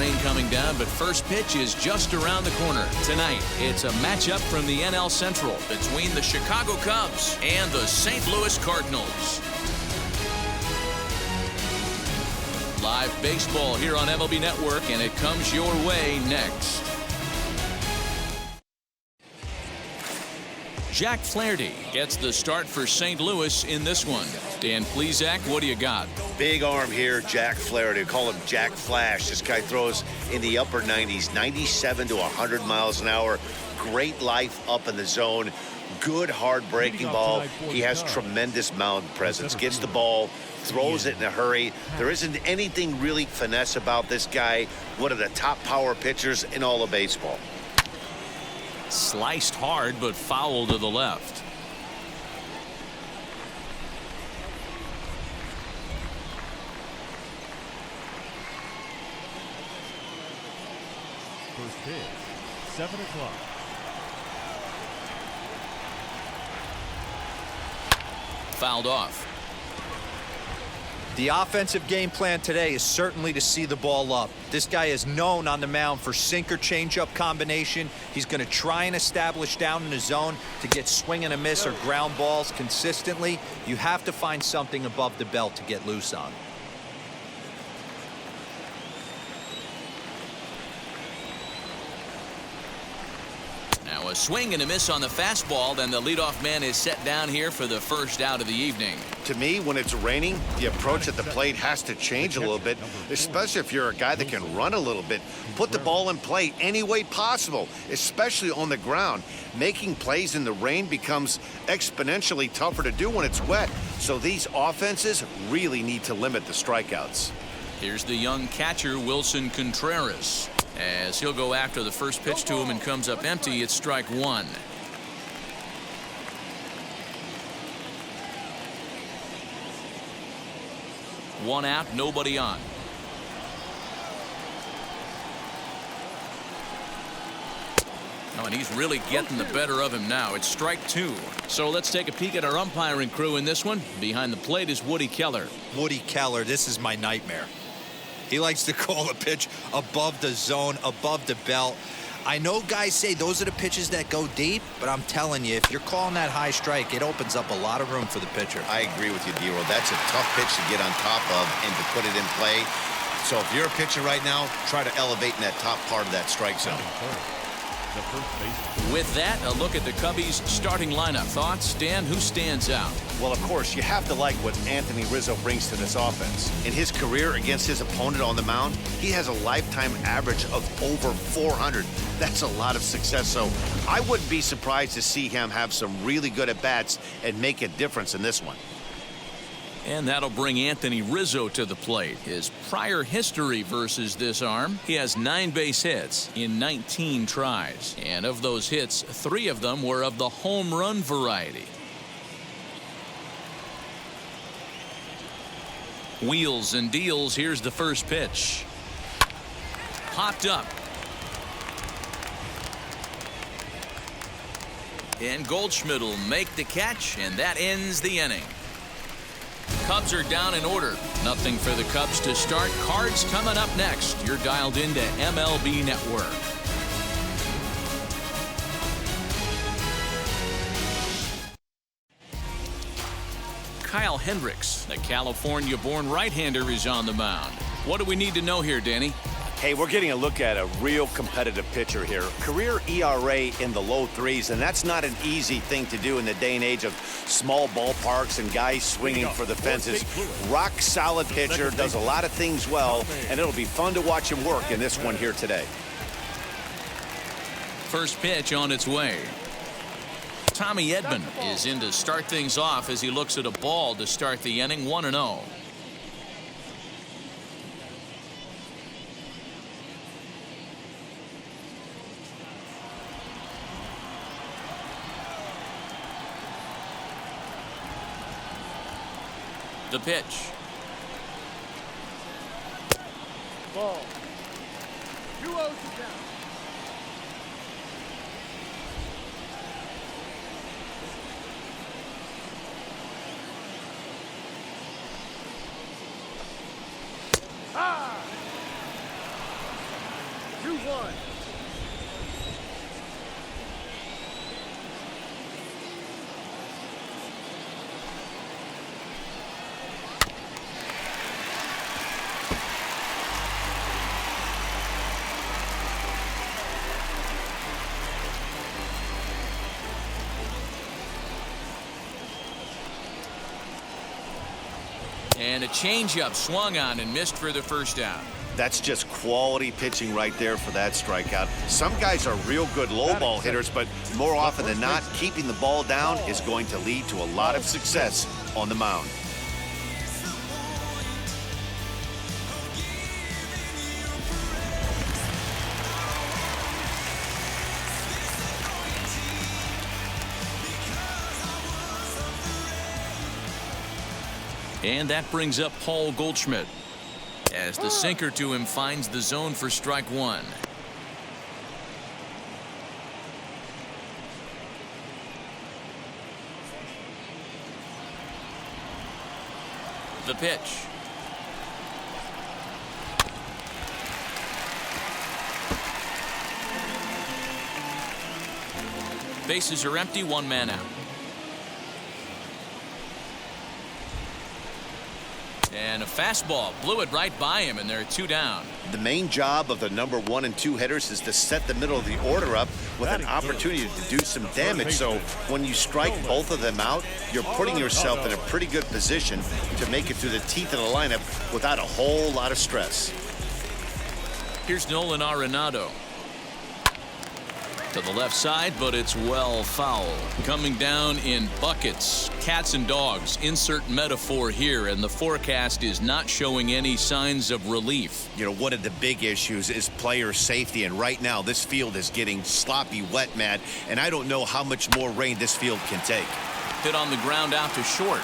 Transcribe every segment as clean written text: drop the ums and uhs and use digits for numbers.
rain coming down, but first pitch is just around the corner. Tonight, it's a matchup from the NL Central between the Chicago Cubs and the St. Louis Cardinals. Live baseball here on MLB Network, and it comes your way next. Jack Flaherty gets the start for St. Louis in this one. Dan Plesac, what do you got? Big arm here, Jack Flaherty. Call him Jack Flash. This guy throws in the upper 90s, 97 to 100 miles an hour. Great life up in the zone. Good hard breaking ball. He has tremendous mound presence. Gets the ball, throws it in a hurry. There isn't anything really finesse about this guy. One of the top power pitchers in all of baseball. Sliced hard, but foul to the left. First pitch, 7 o'clock. Fouled off. The offensive game plan today is certainly to see the ball up. This guy is known on the mound for sinker changeup combination. He's going to try and establish down in the zone to get swing and a miss or ground balls consistently. You have to find something above the belt to get loose on. Now a swing and a miss on the fastball, then the leadoff man is set down here for the first out of the evening. To me, when it's raining, the approach at the plate has to change a little bit, especially if you're a guy that can run a little bit. Put the ball in play any way possible, especially on the ground. Making plays in the rain becomes exponentially tougher to do when it's wet, so these offenses really need to limit the strikeouts. Here's the young catcher, Wilson Contreras. As he'll go after the first pitch to him and comes up empty, it's strike one. One out, nobody on. Oh, and he's really getting the better of him now. It's strike two. So let's take a peek at our umpiring crew in this one. Behind the plate is Woody Keller. Woody Keller, this is my nightmare. He likes to call a pitch above the zone, above the belt. I know guys say those are the pitches that go deep, but I'm telling you, if you're calling that high strike, it opens up a lot of room for the pitcher. I agree with you, D-Roll. That's a tough pitch to get on top of and to put it in play. So if you're a pitcher right now, try to elevate in that top part of that strike zone. With that, a look at the Cubbies' starting lineup. Thoughts, Dan? Who stands out? Well, of course, you have to like what Anthony Rizzo brings to this offense. In his career against his opponent on the mound, he has a lifetime average of over 400. That's a lot of success, so I wouldn't be surprised to see him have some really good at-bats and make a difference in this one. And that'll bring Anthony Rizzo to the plate. His prior history versus this arm, he has 9 base hits in 19 tries. And of those hits, 3 of them were of the home run variety. Wheels and deals. Here's the first pitch. Popped up. And Goldschmidt will make the catch, and that ends the inning. Cubs are down in order. Nothing for the Cubs to start. Cards coming up next. You're dialed into MLB Network. Kyle Hendricks, the California-born right-hander, is on the mound. What do we need to know here, Danny? Hey, we're getting a look at a real competitive pitcher here. Career ERA in the low 3s, and that's not an easy thing to do in the day and age of small ballparks and guys swinging for the fences. Rock solid pitcher, does a lot of things well, and it'll be fun to watch him work in this one here today. First pitch on its way. Tommy Edman is in to start things off as he looks at a ball to start the inning. 1-0. The pitch. Ball. 2-0 down. 2-1. And a changeup swung on and missed for the first out. That's just quality pitching right there for that strikeout. Some guys are real good low ball hitters, but more often than not, keeping the ball down is going to lead to a lot of success on the mound. And that brings up Paul Goldschmidt as the sinker to him finds the zone for strike one. The pitch. Bases are empty, one man out. And a fastball blew it right by him, and there are two down. The main job of the number 1 and 2 hitters is to set the middle of the order up with an opportunity to do some damage. So when you strike both of them out, you're putting yourself in a pretty good position to make it through the teeth of the lineup without a whole lot of stress. Here's Nolan Arenado. To the left side, but it's well foul. Coming down in buckets. Cats and dogs. Insert metaphor here, and the forecast is not showing any signs of relief. You know, one of the big issues is player safety, and right now this field is getting sloppy wet, Matt, and I don't know how much more rain this field can take. Hit on the ground out to short.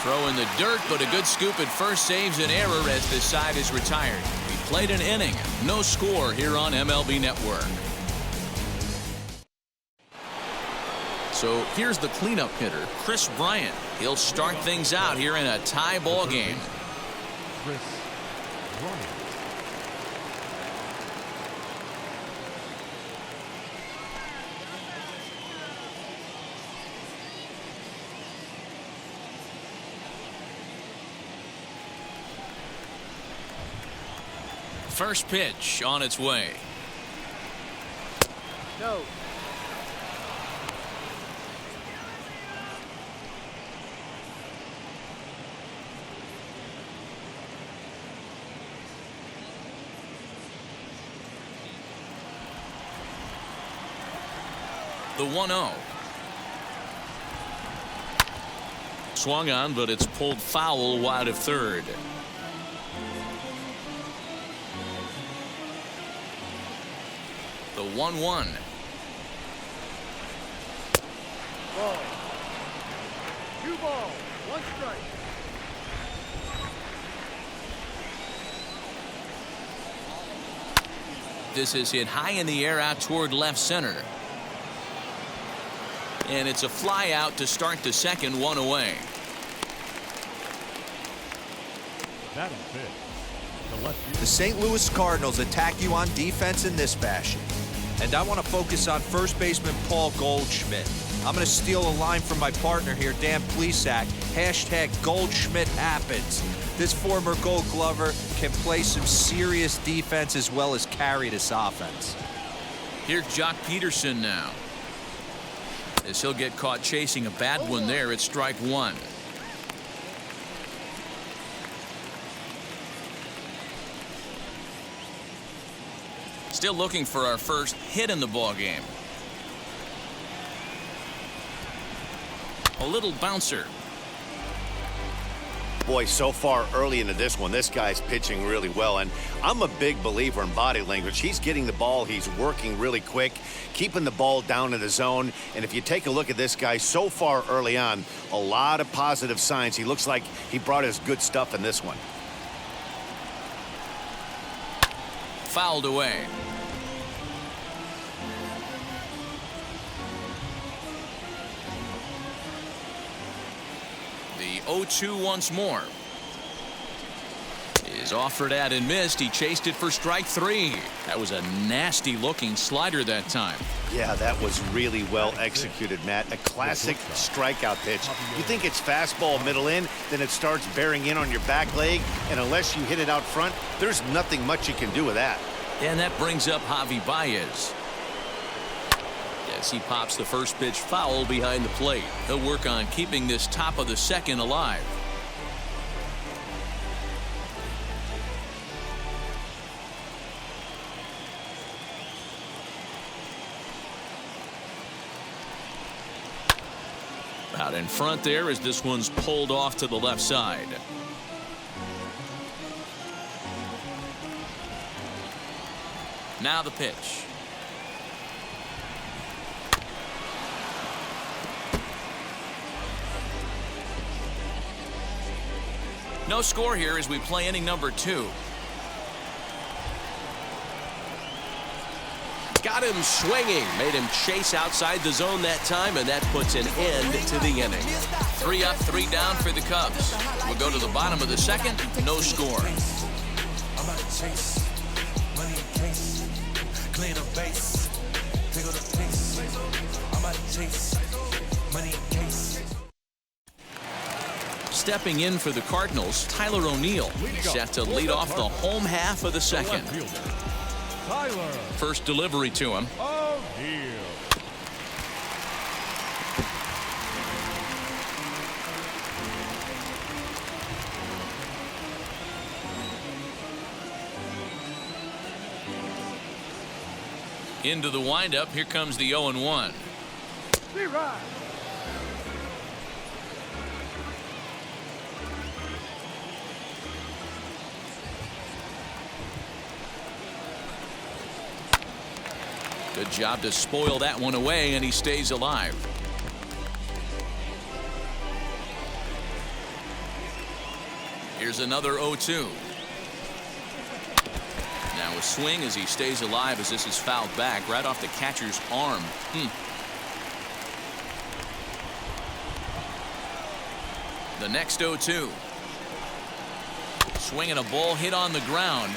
Throw in the dirt, but a good scoop at first saves an error as this side is retired. We played an inning. No score here on MLB Network. So here's the cleanup hitter, Chris Bryant. He'll start things out here in a tie ball game. Chris Bryant. First pitch on its way. No. The 1-0. Swung on, but it's pulled foul wide of third. The 1-1. Ball. 2 balls, 1 strike. This is hit high in the air out toward left center. And it's a fly out to start the second, 1 away. Batting fifth. The St. Louis Cardinals attack you on defense in this fashion. And I want to focus on first baseman Paul Goldschmidt. I'm going to steal a line from my partner here, Dan Plesac. Hashtag Goldschmidt happens. This former Gold Glover can play some serious defense as well as carry this offense. Here's Jock Peterson now. As he'll get caught chasing a bad one there at strike one. Still looking for our first hit in the ball game. A little bouncer. Boy, so far early into this one, this guy's pitching really well, and I'm a big believer in body language. He's getting the ball, he's working really quick, keeping the ball down in the zone, and if you take a look at this guy so far early on, a lot of positive signs. He looks like he brought his good stuff in this one. Fouled away. The 0-2 once more. Is offered at and missed. He chased it for strike 3. That was a nasty looking slider that time. Yeah, that was really well executed, Matt. A classic strikeout pitch. You think it's fastball middle in, then it starts bearing in on your back leg, and unless you hit it out front, there's nothing much you can do with that. And that brings up Javi Baez. As he pops the first pitch foul behind the plate. He'll work on keeping this top of the second alive. Out in front there as this one's pulled off to the left side. Now the pitch. No score here as we play inning number 2. Got him swinging. Made him chase outside the zone that time, and that puts an end to the inning. 3 up, 3 down for the Cubs. We'll go to the bottom of the second. No score. Stepping in for the Cardinals, Tyler O'Neill, set to lead off the home half of the second. First delivery to him. Into the windup. Here comes the 0-1. Good job to spoil that one away, and he stays alive. Here's another 0-2. Now a swing as he stays alive as this is fouled back right off the catcher's arm. The next 0-2. Swinging a ball hit on the ground.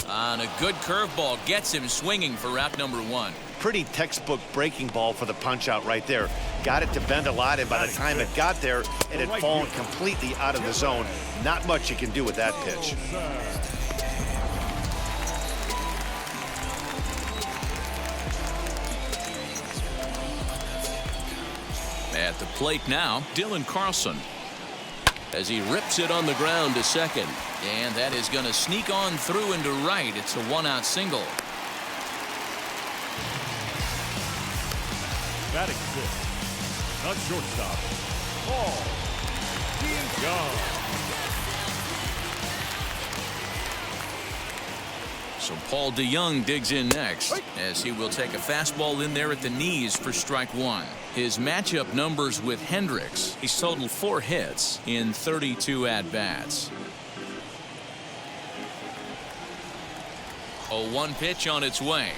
On a good curveball gets him swinging for out number 1. Pretty textbook breaking ball for the punch out right there. Got it to bend a lot, and by the time it got there, it had fallen completely out of the zone. Not much you can do with that pitch. At the plate now, Dylan Carlson. As he rips it on the ground to second. And that is going to sneak on through into right. It's a 1-out single. Batting fifth, not shortstop, Paul DeYoung. So Paul DeYoung digs in next as he will take a fastball in there at the knees for strike 1. His matchup numbers with Hendricks. He's totaled 4 hits in 32 at-bats. 0-1 pitch on its way.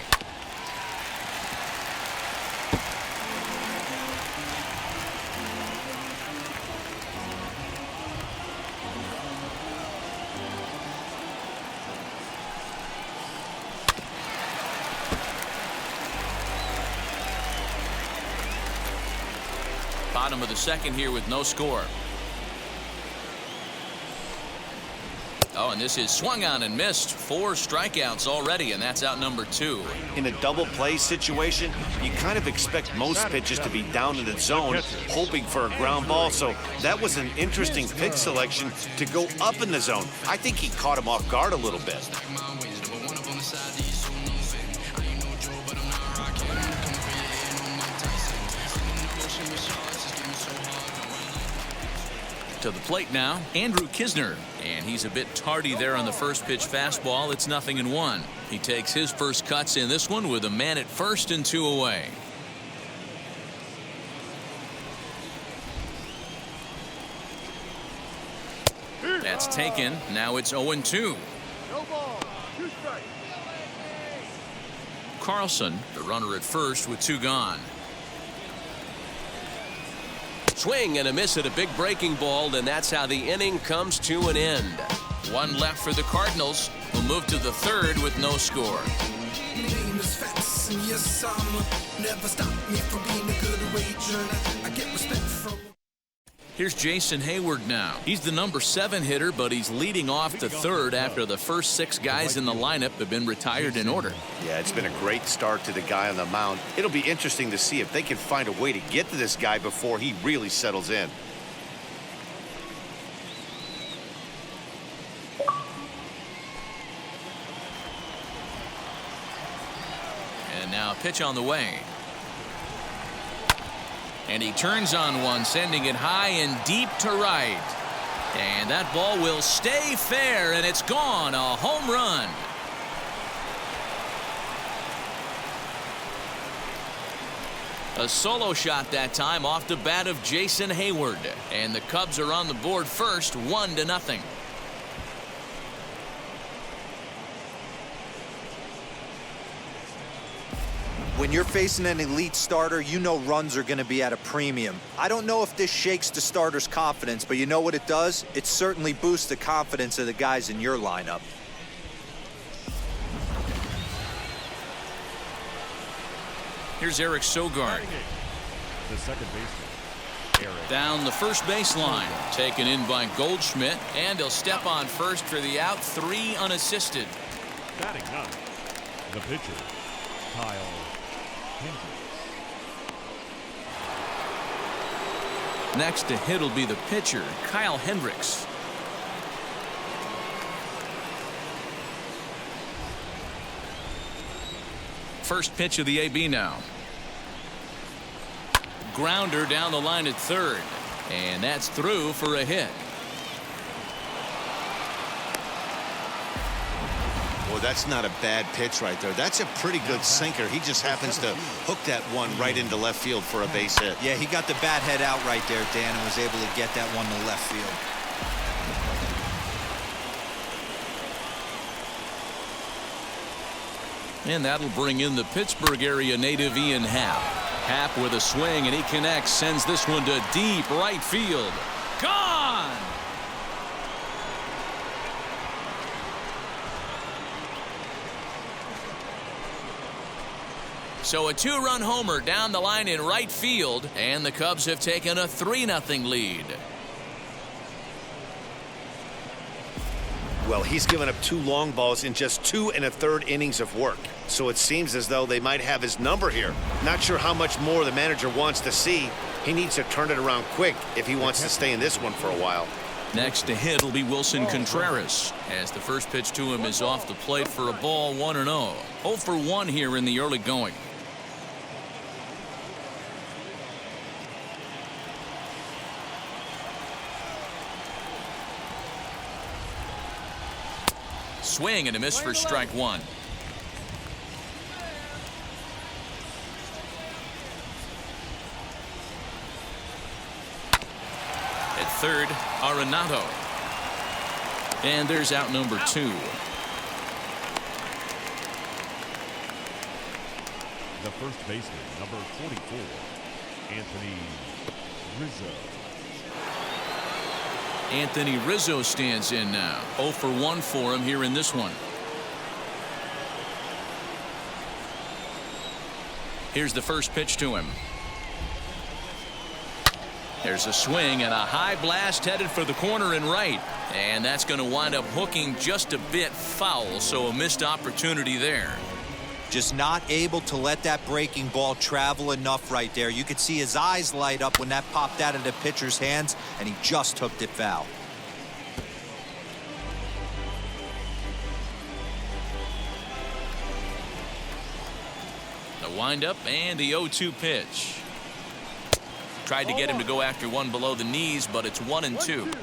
Bottom of the second here with no score. Oh, and this is swung on and missed. 4 strikeouts already, and that's out number 2. In a double play situation, you kind of expect most pitches to be down in the zone, hoping for a ground ball. So that was an interesting pitch selection to go up in the zone. I think he caught him off guard a little bit. To the plate now, Andrew Kisner. And he's a bit tardy there on the first pitch fastball. It's 0-1. He takes his first cuts in this one with a man at first and 2 away. That's taken. Now it's 0-2. No ball. 2 strikes. Carlson, the runner at first with 2 gone. Swing and a miss at a big breaking ball, and that's how the inning comes to an end. 1 left for the Cardinals, who move to the 3rd with no score. Here's Jason Hayward now. He's the number 7 hitter, but he's leading off the 3rd after the first 6 guys in the lineup have been retired in order. Yeah, it's been a great start to the guy on the mound. It'll be interesting to see if they can find a way to get to this guy before he really settles in. And now a pitch on the way. And he turns on one, sending it high and deep to right. And that ball will stay fair, and it's gone. A home run. A solo shot that time off the bat of Jason Hayward. And the Cubs are on the board first, 1-0. When you're facing an elite starter, you know runs are going to be at a premium. I don't know if this shakes the starter's confidence, but you know what it does? It certainly boosts the confidence of the guys in your lineup. Here's Eric Sogard. The second baseman, Eric. Down the first baseline. Taken in by Goldschmidt, and he'll step on first for the out. 3 unassisted. Batting 9th, the pitcher, Kyle Hendricks. Next to hit will be the pitcher, Kyle Hendricks. First pitch of the AB now. Grounder down the line at 3rd. And that's through for a hit. Boy, that's not a bad pitch right there. That's a pretty good sinker. He just happens to hook that one right into left field for a base hit. Yeah, he got the bat head out right there, Dan, and was able to get that one to left field. And that'll bring in the Pittsburgh area native Ian Happ. Happ with a swing, and he connects, sends this one to deep right field. Gone! So a 2-run homer down the line in right field, and the Cubs have taken a 3-0 lead. Well, he's given up 2 long balls in just 2 1/3 innings of work. So it seems as though they might have his number here. Not sure how much more the manager wants to see. He needs to turn it around quick if he wants to stay in this one for a while. Next to hit will be Wilson Contreras, as the first pitch to him is off the plate for a ball, 1-0. 0 for 1 here in the early going. Swing and a miss for strike 1. At 3rd, Arenado. And there's out number 2. The first baseman, number 44, Anthony Rizzo. Anthony Rizzo stands in now. 0 for 1 for him here in this one. Here's the first pitch to him. There's a swing and a high blast headed for the corner and right. And that's going to wind up hooking just a bit foul, so a missed opportunity there. Just not able to let that breaking ball travel enough right there. You could see his eyes light up when that popped out of the pitcher's hands, and he just hooked it foul. The windup and the 0-2 pitch. Tried to get him to go after one below the knees, but it's 1-2.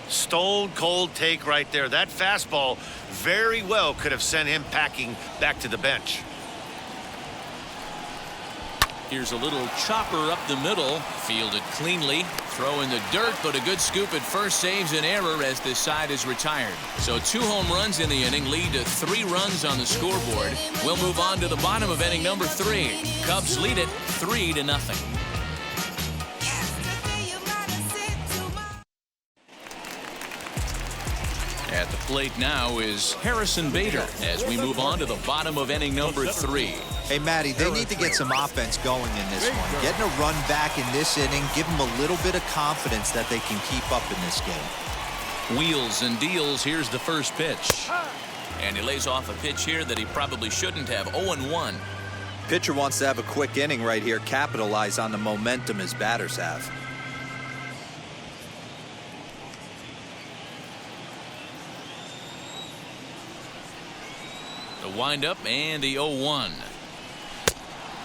Stone cold take right there. That fastball very well could have sent him packing back to the bench. Here's a little chopper up the middle. Fielded cleanly. Throw in the dirt, but a good scoop at first saves an error as this side is retired. So 2 home runs in the inning lead to 3 runs on the scoreboard. We'll move on to the bottom of inning number 3. Cubs lead it 3-0. At the plate now is Harrison Bader as we move on to the bottom of inning number 3. Hey, Matty, they need to get some offense going in this one. Getting a run back in this inning, give them a little bit of confidence that they can keep up in this game. Wheels and deals. Here's the first pitch. And he lays off a pitch here that he probably shouldn't have. 0-1. Pitcher wants to have a quick inning right here, capitalize on the momentum his batters have. The windup and the 0-1.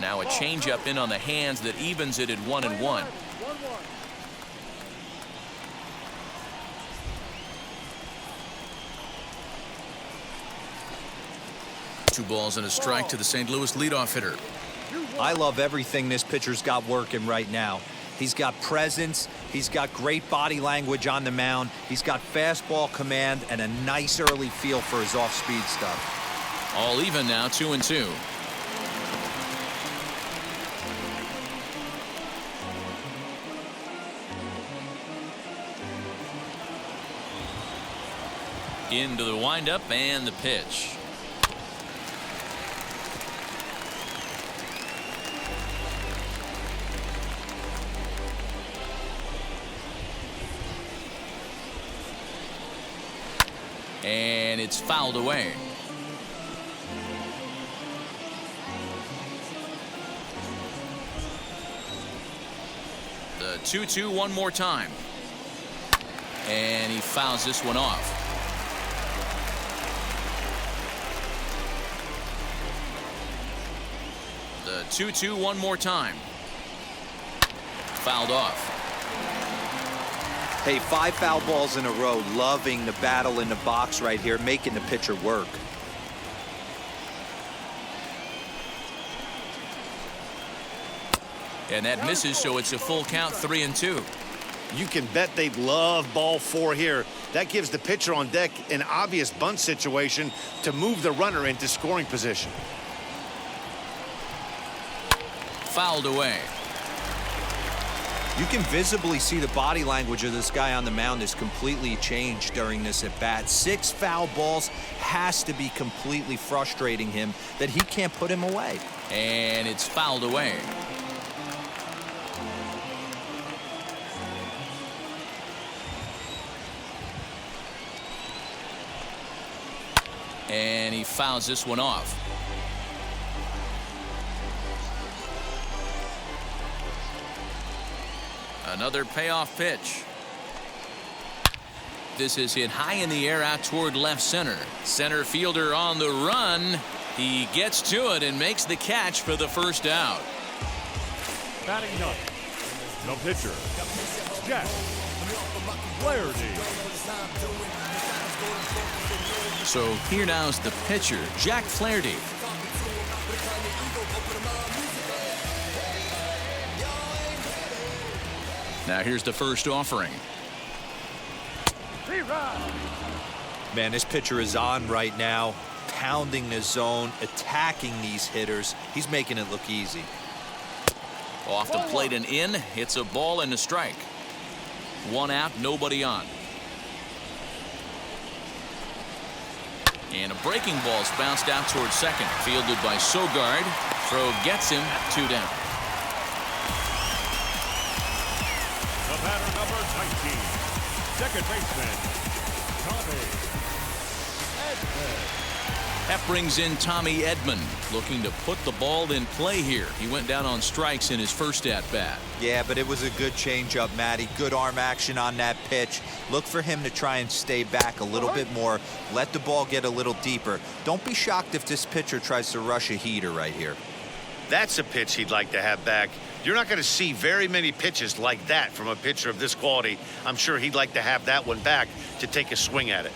Now a changeup in on the hands that evens it at 1-1. 2 balls and a strike to the St. Louis leadoff hitter. I love everything this pitcher's got working right now. He's got presence. He's got great body language on the mound. He's got fastball command and a nice early feel for his off-speed stuff. All even now, 2-2. Into the windup and the pitch. And it's fouled away. The 2-2 one more time. And he fouls this one off. The 2-2 one more time. Fouled off. Hey, 5 foul balls in a row. Loving the battle in the box right here, making the pitcher work. And that misses, so it's a full count, 3-2. You can bet they love ball 4 here. That gives the pitcher on deck an obvious bunt situation to move the runner into scoring position. Fouled away. You can visibly see the body language of this guy on the mound is completely changed during this at bat. 6 foul balls has to be completely frustrating him that he can't put him away. And it's fouled away. And he fouls this one off. Another payoff pitch. This is hit high in the air out toward left center. Center fielder on the run. He gets to it and makes the catch for the first out. Batting 9th, the pitcher, Jack Flaherty. So here now is the pitcher, Jack Flaherty. Now here's the first offering. Man, this pitcher is on right now, pounding the zone, attacking these hitters. He's making it look easy. Off the plate and in. It's a ball and a strike. 1 out, nobody on. And a breaking ball's bounced out towards second. Fielded by Sogard. Throw gets him. 2 down. The batter number 19, second baseman, Tommy Edman. That brings in Tommy Edman, looking to put the ball in play here. He went down on strikes in his first at-bat. Yeah, but it was a good changeup, Matty. Good arm action on that pitch. Look for him to try and stay back a little bit more. Let the ball get a little deeper. Don't be shocked if this pitcher tries to rush a heater right here. That's a pitch he'd like to have back. You're not going to see very many pitches like that from a pitcher of this quality. I'm sure he'd like to have that one back to take a swing at it.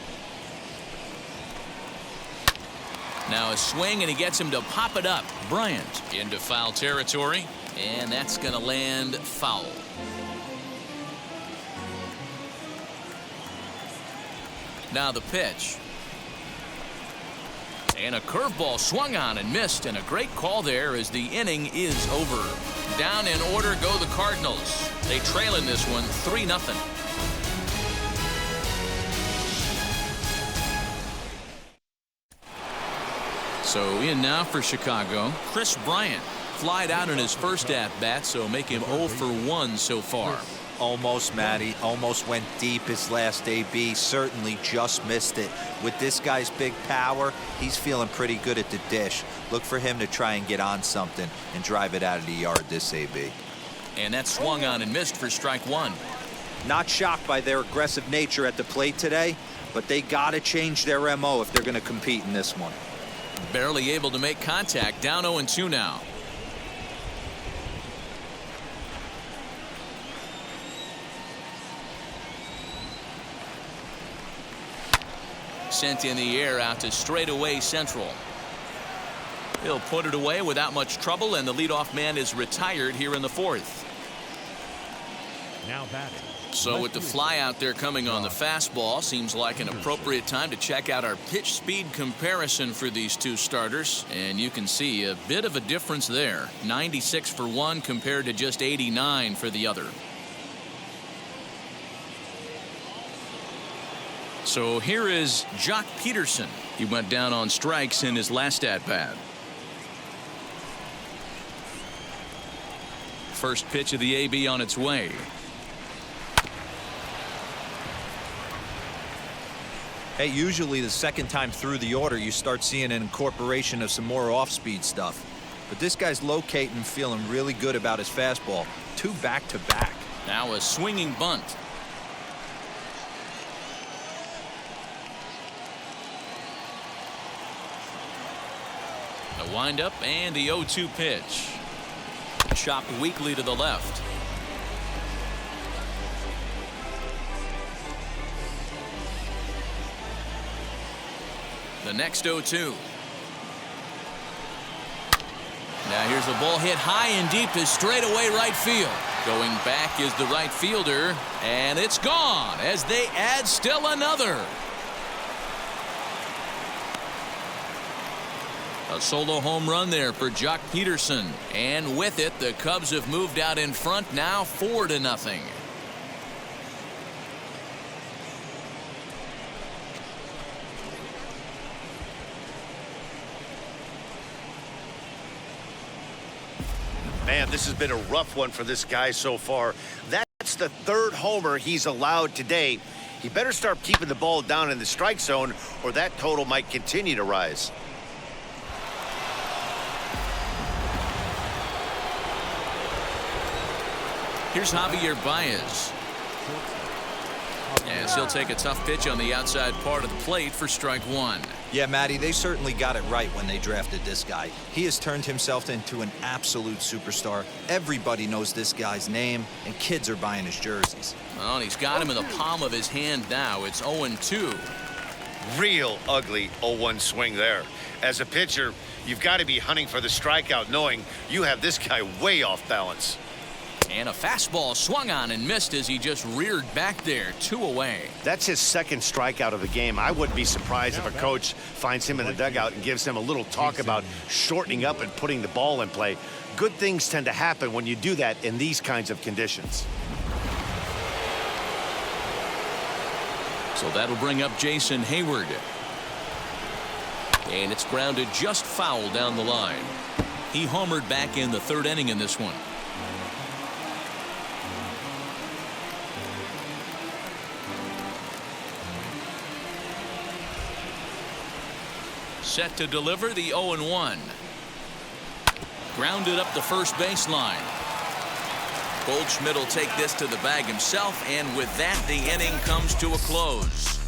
Now a swing, and he gets him to pop it up. Bryant into foul territory. And that's going to land foul. Now the pitch. And a curveball swung on and missed, and a great call there as the inning is over. Down in order go the Cardinals. They trail in this one 3-0. So in now for Chicago, Chris Bryant. Flied out in his first at-bat, so make him 0 for 1 so far. Almost, Matty. Almost went deep his last AB. Certainly just missed it. With this guy's big power, he's feeling pretty good at the dish. Look for him to try and get on something and drive it out of the yard this AB. And that swung on and missed for strike one. Not shocked by their aggressive nature at the plate today, but they got to change their MO if they're going to compete in this one. Barely able to make contact. Down 0-2 now. Sent in the air out to straightaway central. He'll put it away without much trouble, and the leadoff man is retired here in the fourth. Now batting. So with the fly out there coming on the fastball, seems like an appropriate time to check out our pitch speed comparison for these two starters. And you can see a bit of a difference there. 96 for one compared to just 89 for the other. So here is Jock Peterson. He went down on strikes in his last at-bat. First pitch of the AB on its way. Hey, usually the second time through the order, you start seeing an incorporation of some more off-speed stuff. But this guy's locating, feeling really good about his fastball. 2 back-to-back. Now a swinging bunt. The windup and the 0-2 pitch. Chopped weakly to the left. The next 0-2. Now here's a ball hit high and deep to straightaway right field. Going back is the right fielder, and it's gone as they add still another. A solo home run there for Jock Peterson, and with it the Cubs have moved out in front now 4-0. Man, this has been a rough one for this guy so far. That's the 3rd homer he's allowed today. He better start keeping the ball down in the strike zone, or that total might continue to rise. Here's Javier Baez. As he'll take a tough pitch on the outside part of the plate for strike one. Yeah, Matty, they certainly got it right when they drafted this guy. He has turned himself into an absolute superstar. Everybody knows this guy's name, and kids are buying his jerseys. Well, he's got him in the palm of his hand now. It's 0-2. Real ugly 0-1 swing there. As a pitcher, you've got to be hunting for the strikeout, knowing you have this guy way off balance. And a fastball swung on and missed as he just reared back there. 2 away. That's his 2nd strikeout of the game. I wouldn't be surprised if a coach finds him in the dugout and gives him a little talk about shortening up and putting the ball in play. Good things tend to happen when you do that in these kinds of conditions. So that'll bring up Jason Hayward. And it's grounded just foul down the line. He homered back in the 3rd inning in this one. Set to deliver the 0-1. Grounded up the first baseline. Goldschmidt will take this to the bag himself, and with that the inning comes to a close.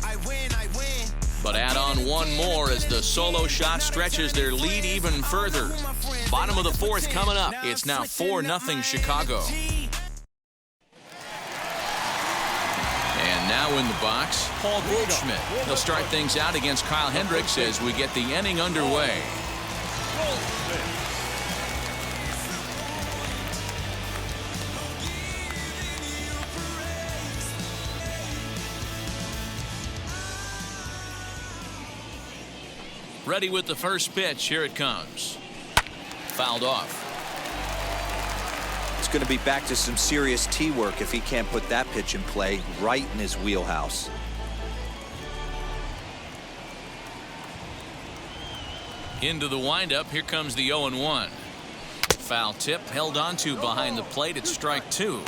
But add on one more as the solo shot stretches their lead even further. Bottom of the 4th coming up. It's now 4-0 Chicago. And now in the box, Paul Goldschmidt. He'll start things out against Kyle Hendricks as we get the inning underway. Ready with the first pitch. Here it comes. Fouled off. It's going to be back to some serious tee work if he can't put that pitch in play right in his wheelhouse. Into the windup. Here comes the 0-1. Foul tip held onto behind the plate. It's strike two.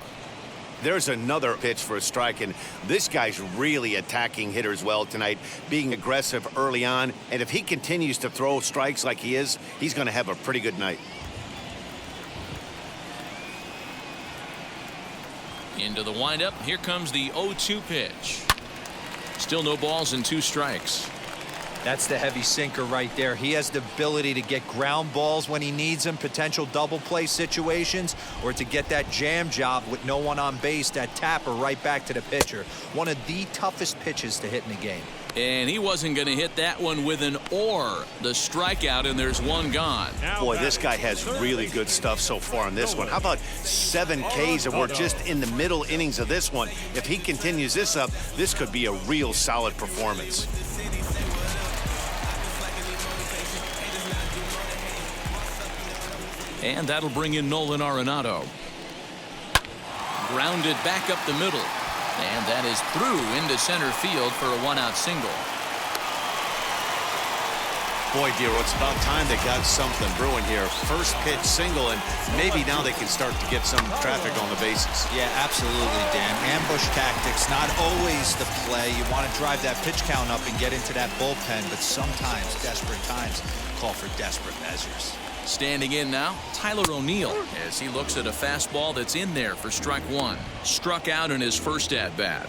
There's another pitch for a strike, and this guy's really attacking hitters well tonight, being aggressive early on. And if he continues to throw strikes like he is, he's going to have a pretty good night. Into the windup. Here comes the 0-2 pitch. Still no balls and 2 strikes. That's the heavy sinker right there. He has the ability to get ground balls when he needs them, potential double play situations, or to get that jam job with no one on base, that tapper right back to the pitcher. One of the toughest pitches to hit in the game. And he wasn't going to hit that one with an or. The strikeout, and there's one gone. Boy, this guy has really good stuff so far on this one. How about 7 Ks, and we're just in the middle innings of this one. If he continues this up, this could be a real solid performance. And that'll bring in Nolan Arenado. Grounded back up the middle. And that is through into center field for a 1-out single. Boy, Dero, it's about time they got something brewing here. First pitch single, and maybe now they can start to get some traffic on the bases. Yeah, absolutely, Dan. Ambush tactics, not always the play. You want to drive that pitch count up and get into that bullpen, but sometimes desperate times call for desperate measures. Standing in now, Tyler O'Neill, as he looks at a fastball that's in there for strike one. Struck out in his first at-bat.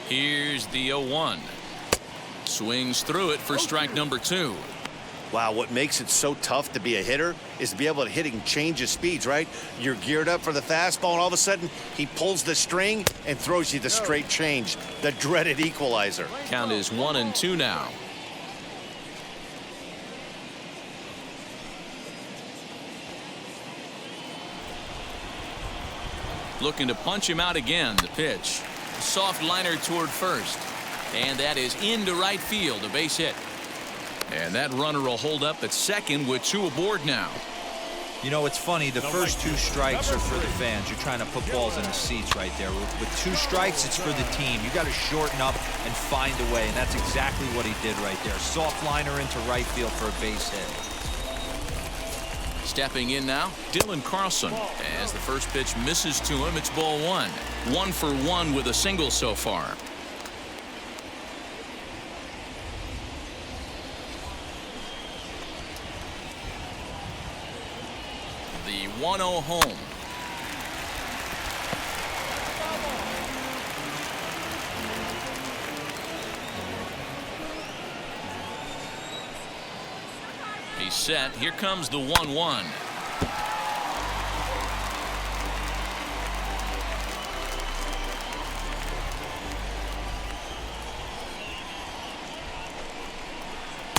Here's the 0-1. Swings through it for strike number 2. Wow, what makes it so tough to be a hitter is to be able to hit and change his speeds, right? You're geared up for the fastball, and all of a sudden, he pulls the string and throws you the straight change, the dreaded equalizer. Count is 1-2 now. Looking to punch him out again. The pitch. Soft liner toward first. And that is into right field. A base hit. And that runner will hold up at second with 2 aboard now. You know, it's funny. The first 2 strikes are for the fans. You're trying to put balls in the seats right there. With 2 strikes, it's for the team. You got to shorten up and find a way. And that's exactly what he did right there. Soft liner into right field for a base hit. Stepping in now, Dylan Carlson. As the first pitch misses to him, it's ball 1. 1 for 1 with a single so far. The 1-0 home. He's set. Here comes the 1-1.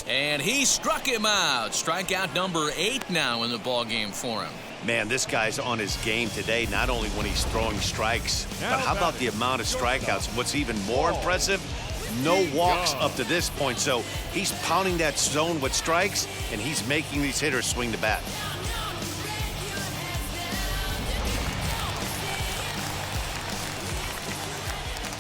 And he struck him out. Strikeout number 8 now in the ballgame for him. Man, this guy's on his game today, not only when he's throwing strikes, but how about the amount of strikeouts? What's even more impressive, no walks up to this point. So he's pounding that zone with strikes, and he's making these hitters swing the bat.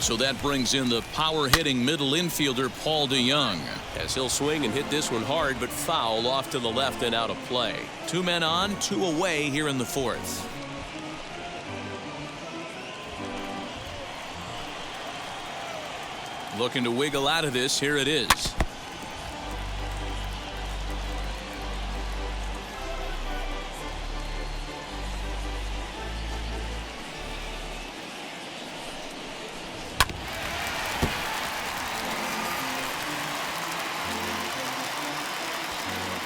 So that brings in the power-hitting middle infielder Paul DeJong, as he'll swing and hit this one hard, but foul off to the left and out of play. 2 men on, 2 away here in the 4th. Looking to wiggle out of this. Here it is.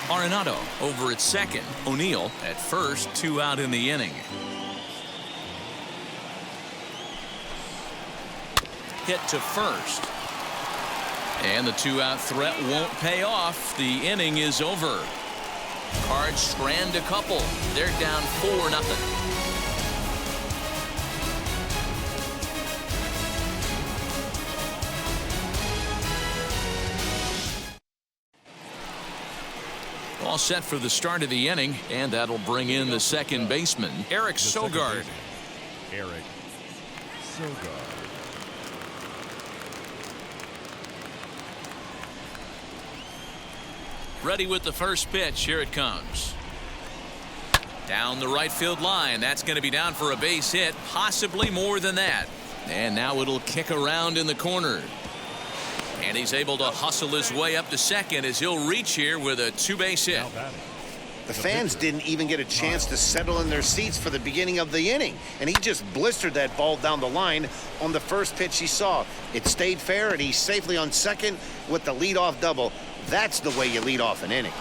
Arenado over at second. O'Neill at first. 2 out in the inning. Hit to first. And the 2-out threat won't pay off. The inning is over. Cards strand a couple. They're down 4-0. All set for the start of the inning, and that'll bring in the second baseman, Eric Sogard. Eric Sogard. Ready with the first pitch. Here it comes. Down the right field line. That's going to be down for a base hit, possibly more than that. And now it'll kick around in the corner. And he's able to hustle his way up to second as he'll reach here with a two-base hit. The fans didn't even get a chance to settle in their seats for the beginning of the inning, and he just blistered that ball down the line on the first pitch he saw. It stayed fair, and he's safely on second with the leadoff double. That's the way you lead off an inning.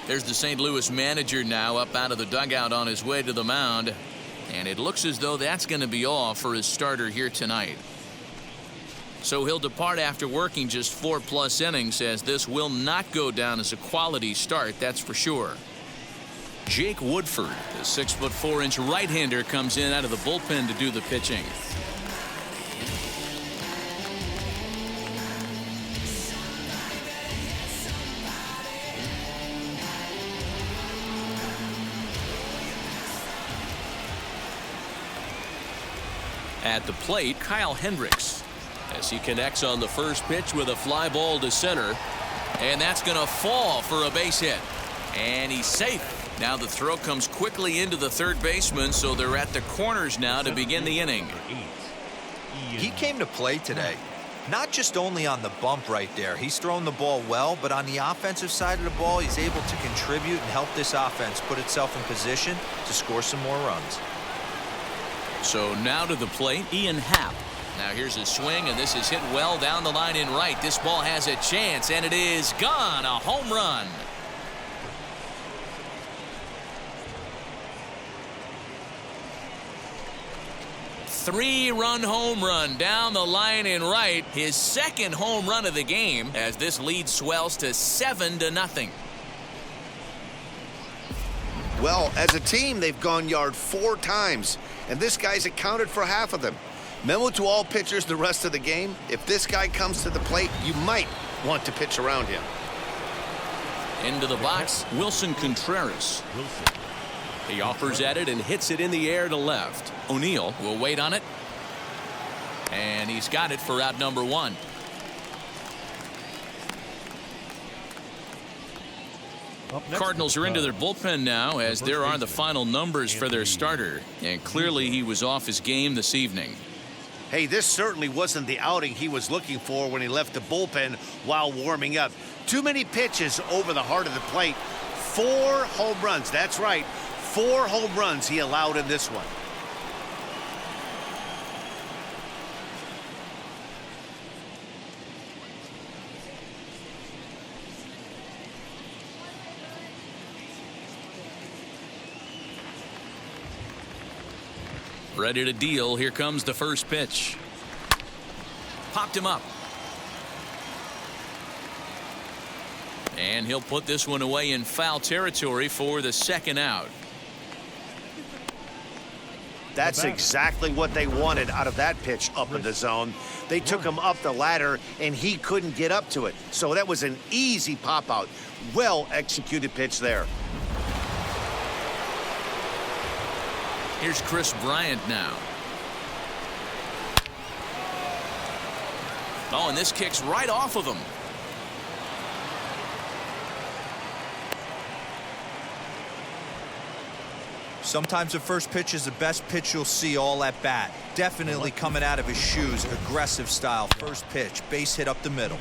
There's the St. Louis manager now up out of the dugout on his way to the mound, and it looks as though that's going to be all for his starter here tonight. So he'll depart after working just 4+ innings, as this will not go down as a quality start, that's for sure. Jake Woodford, the 6'4" right-hander, comes in out of the bullpen to do the pitching. At the plate, Kyle Hendricks, as he connects on the first pitch with a fly ball to center, and that's going to fall for a base hit, and he's safe. Now the throw comes quickly into the third baseman, so they're at the corners now to begin the inning. He came to play today, not just only on the bump right there. He's thrown the ball well, but on the offensive side of the ball, he's able to contribute and help this offense put itself in position to score some more runs. So now to the plate, Ian Happ. Now here's a swing, and this is hit well down the line in right. This ball has a chance, and it is gone. A home run. Three-run home run down the line in right. His second home run of the game, as this lead swells to 7-0. Well, as a team, they've gone yard 4 times, and this guy's accounted for half of them. Memo to all pitchers the rest of the game: if this guy comes to the plate, you might want to pitch around him. Into the box, Wilson Contreras. He offers at it and hits it in the air to left. O'Neill will wait on it, and he's got it for out number 1. Cardinals are into their bullpen now, as there are the final numbers for their starter, and clearly he was off his game this evening. Hey, this certainly wasn't the outing he was looking for when he left the bullpen while warming up. Too many pitches over the heart of the plate. 4 home runs. That's right, 4 home runs he allowed in this one. Ready to deal. Here comes the first pitch. Popped him up. And he'll put this one away in foul territory for the second out. That's exactly what they wanted out of that pitch up in the zone. They took him up the ladder, and he couldn't get up to it. So that was an easy pop-out. Well-executed pitch there. Here's Chris Bryant now. Oh, and this kicks right off of him. Sometimes the first pitch is the best pitch you'll see all at bat. Definitely coming out of his shoes, aggressive style. First pitch, base hit up the middle.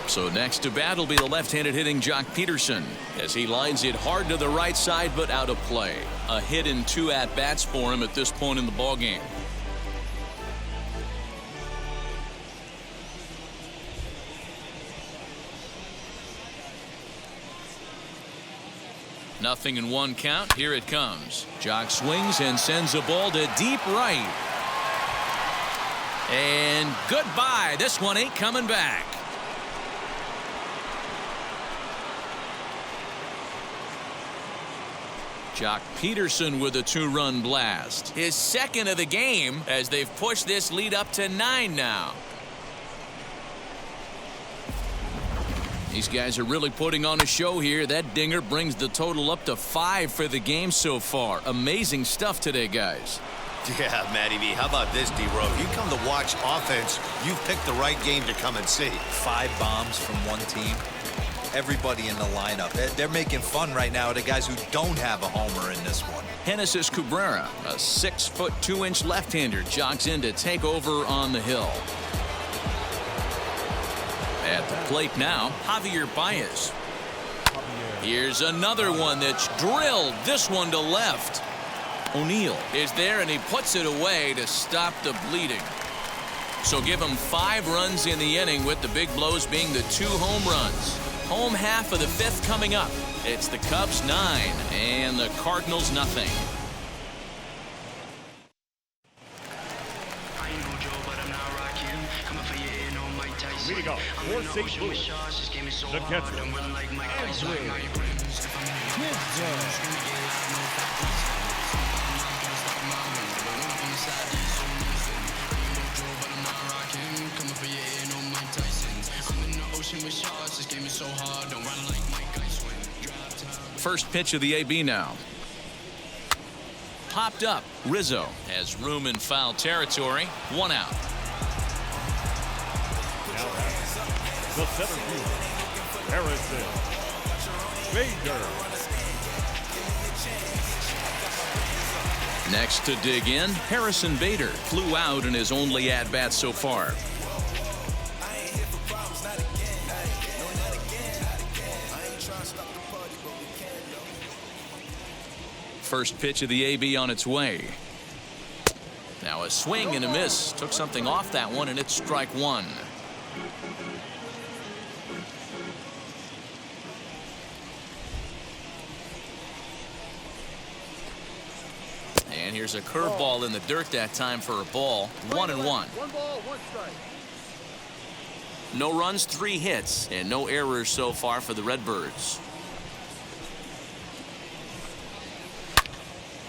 So next to bat will be the left-handed hitting Jock Peterson, as he lines it hard to the right side but out of play. A hit and 2 at-bats for him at this point in the ballgame. Nothing in 1 count. Here it comes. Jock swings and sends a ball to deep right. And goodbye. This one ain't coming back. Jock Peterson with a 2-run blast. His second of the game as they've pushed this lead up to 9 now. These guys are really putting on a show here. That dinger brings the total up to 5 for the game so far. Amazing stuff today, guys. Yeah, Matty V. How about this, D-Row? If you come to watch offense, you've picked the right game to come and see. 5 bombs from one team. Everybody in the lineup. They're making fun right now of the guys who don't have a homer in this one. Genesis Cabrera, a 6-foot 2-inch left-hander, jogs in to take over on the hill. At the plate now, Javier Baez. Here's another one that's drilled. This one to left. O'Neill is there, and he puts it away to stop the bleeding. So give him 5 runs in the inning, with the big blows being the 2 home runs. Home half of the 5th coming up. It's the Cubs 9 and the Cardinals nothing. Leading off for St. Louis, the catcher, Andrew First pitch of the AB now. Popped up. Rizzo has room in foul territory. 1 out. Now the center fielder, Harrison Bader. Next to dig in, Harrison Bader flew out in his only at-bat so far. First pitch of the AB on its way. Now a swing and a miss. Took something off that one, and it's strike 1. And here's a curveball in the dirt that time for a ball. 1-1. 1 ball, 1 strike. No runs, 3 hits, and no errors so far for the Redbirds.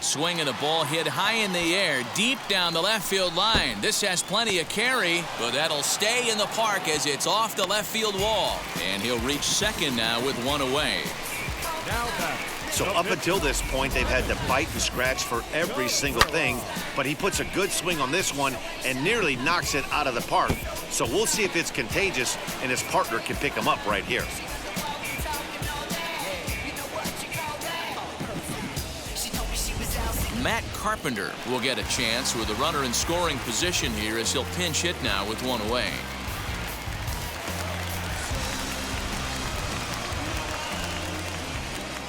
Swing and a ball hit high in the air, deep down the left field line. This has plenty of carry, but that'll stay in the park as it's off the left field wall. And he'll reach second now with 1 away. Now back. So up until this point, they've had to bite and scratch for every single thing, but he puts a good swing on this one and nearly knocks it out of the park. So we'll see if it's contagious and his partner can pick him up right here. Matt Carpenter will get a chance with a runner in scoring position here as he'll pinch hit now with 1 away.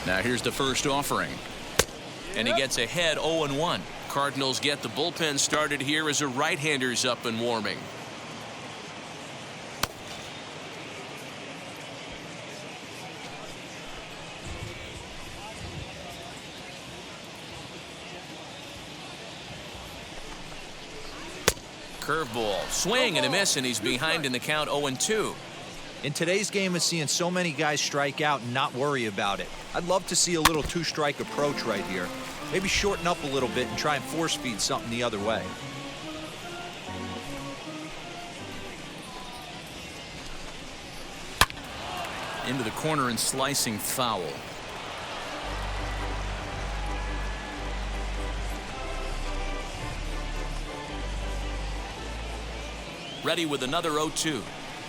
Now here's the first offering. And he gets ahead 0-1. Cardinals get the bullpen started here as a right-hander's up and warming. Curveball, swing and a miss, and he's behind in the count 0-2. In today's game of seeing so many guys strike out and not worry about it, I'd love to see a little 2-strike approach right here. Maybe shorten up a little bit and try and force feed something the other way. Into the corner and slicing foul. Ready with another 0-2.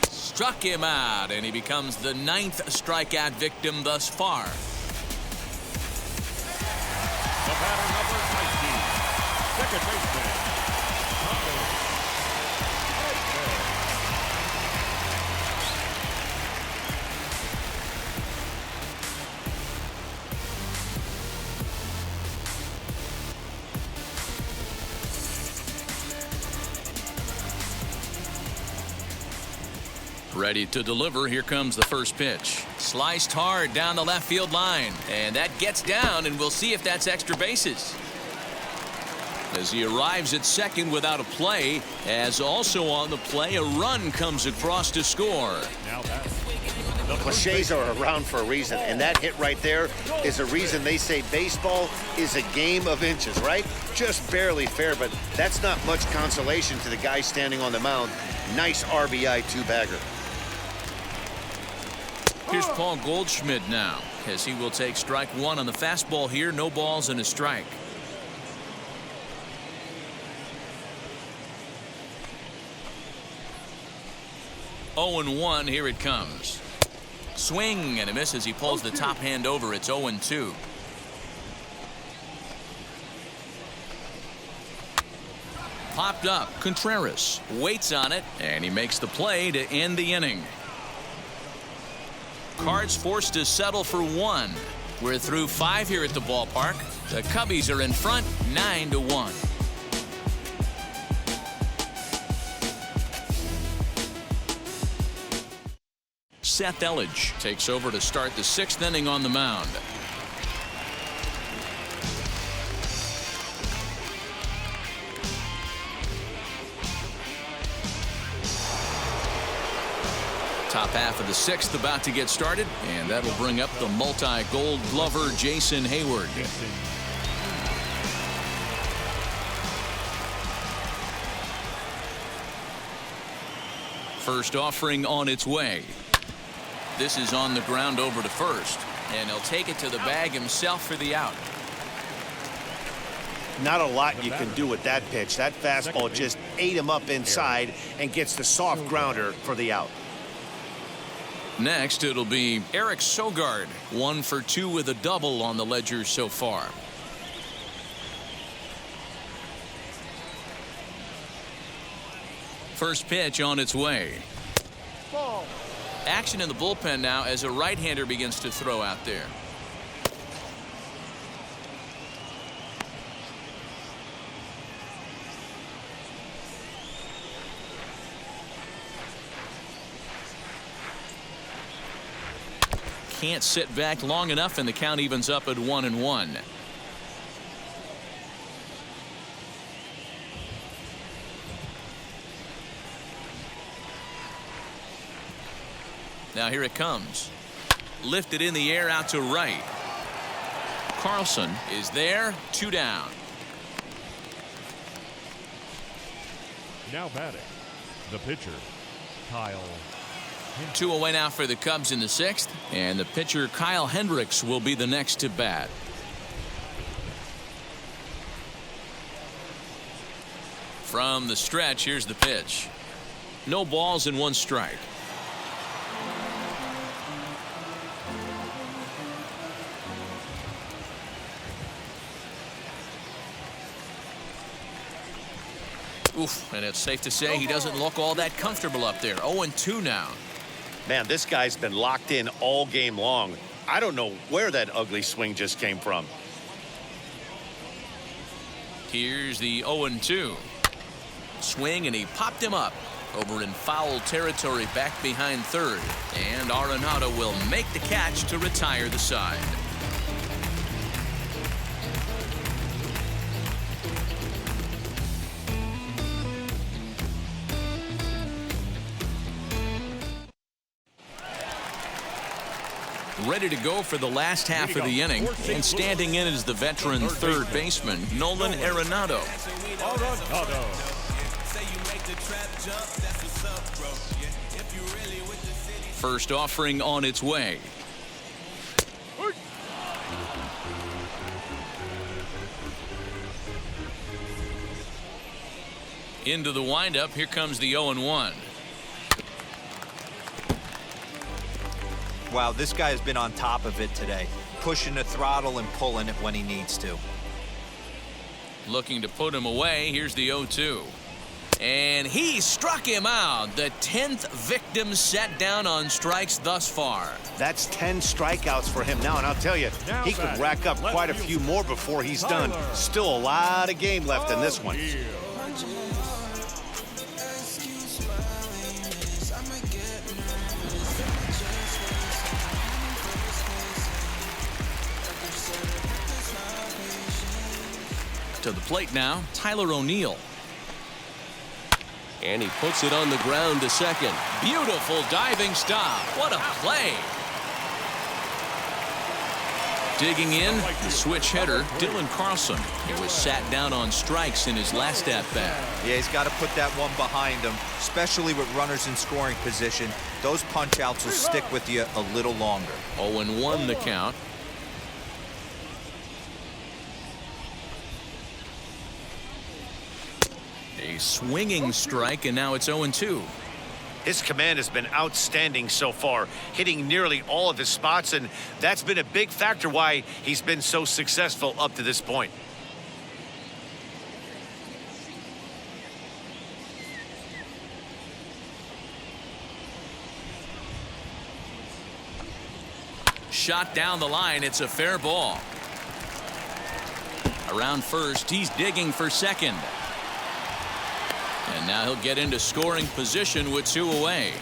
Struck him out, and he becomes the 9th strikeout victim thus far. The batter number 19, second baseman. Ready to deliver. Here comes the first pitch. Sliced hard down the left field line. And that gets down, and we'll see if that's extra bases. As he arrives at second without a play, as also on the play, a run comes across to score. Now that's Cliches are around for a reason, and that hit right there is a reason they say baseball is a game of inches, right? Just barely fair, but that's not much consolation to the guy standing on the mound. Nice RBI two-bagger. Here's Paul Goldschmidt now, as he will take strike one on the fastball here. No balls and a strike. Oh and 1, here it comes. Swing and a miss as he pulls the top hand over. It's 0 and 2. Popped up. Contreras waits on it, and he makes the play to end the inning. Cards forced to settle for 1. We're through 5 here at the ballpark. The Cubbies are in front 9-1. Seth Elledge takes over to start the 6th inning on the mound. Top half of the 6th about to get started, and that'll bring up the multi-gold glover Jason Hayward. First offering on its way. This is on the ground over to first, and he'll take it to the bag himself for the out. Not a lot you can do with that pitch. That fastball just ate him up inside and gets the soft grounder for the out. Next, it'll be Eric Sogard, 1 for 2 with a double on the ledger so far. First pitch on its way. Ball. Action in the bullpen now as a right-hander begins to throw out there. Can't sit back long enough, and the count evens up at 1-1. Now here it comes. Lifted in the air out to right. Carlson is there. 2 down. Now batting, the pitcher, Kyle. 2 away now for the Cubs in the 6th, and the pitcher Kyle Hendricks will be the next to bat. From the stretch, here's the pitch. No balls and 1 strike. Oof, and it's safe to say he doesn't look all that comfortable up there. 0-2 now. Man, this guy's been locked in all game long. I don't know where that ugly swing just came from. Here's the 0-2. Swing, and he popped him up over in foul territory back behind third. And Arenado will make the catch to retire the side. Ready to go for the last half of the inning, and standing in is the veteran third baseman Nolan Arenado. First offering on its way. Into the windup. Here comes the 0-1. Wow, this guy has been on top of it today, pushing the throttle and pulling it when he needs to. Looking to put him away. Here's the 0-2. And he struck him out. The 10th victim set down on strikes thus far. That's 10 strikeouts for him now, and I'll tell you, he could rack up quite a few more before he's done. Still a lot of game left in this one. To the plate now, Tyler O'Neill. And he puts it on the ground to second. Beautiful diving stop. What a play. Digging in, the switch hitter, Dylan Carlson. He was sat down on strikes in his last at-bat. Yeah, he's got to put that one behind him, especially with runners in scoring position. Those punch-outs will stick with you a little longer. 0-1 the count. A swinging strike, and now it's 0-2. His command has been outstanding so far, hitting nearly all of his spots, and that's been a big factor why he's been so successful up to this point. Shot down the line. It's a fair ball. Around first, he's digging for second. And now he'll get into scoring position with 2 away.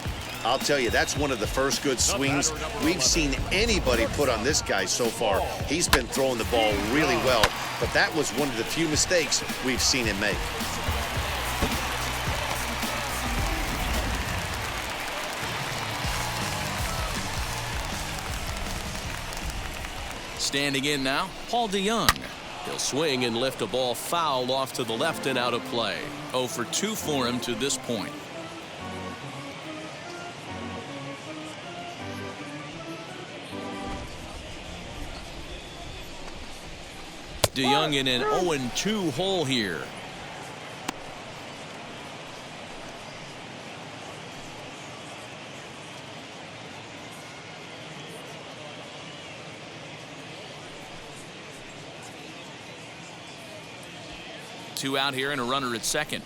I'll tell you, that's one of the first good swings we've seen anybody put on this guy so far. He's been throwing the ball really well, but that was one of the few mistakes we've seen him make. Standing in now, Paul DeYoung. He'll swing and lift a ball foul off to the left and out of play. 0 for 2 for him to this point. DeYoung in an 0-2 hole here. Two out here and a runner at second.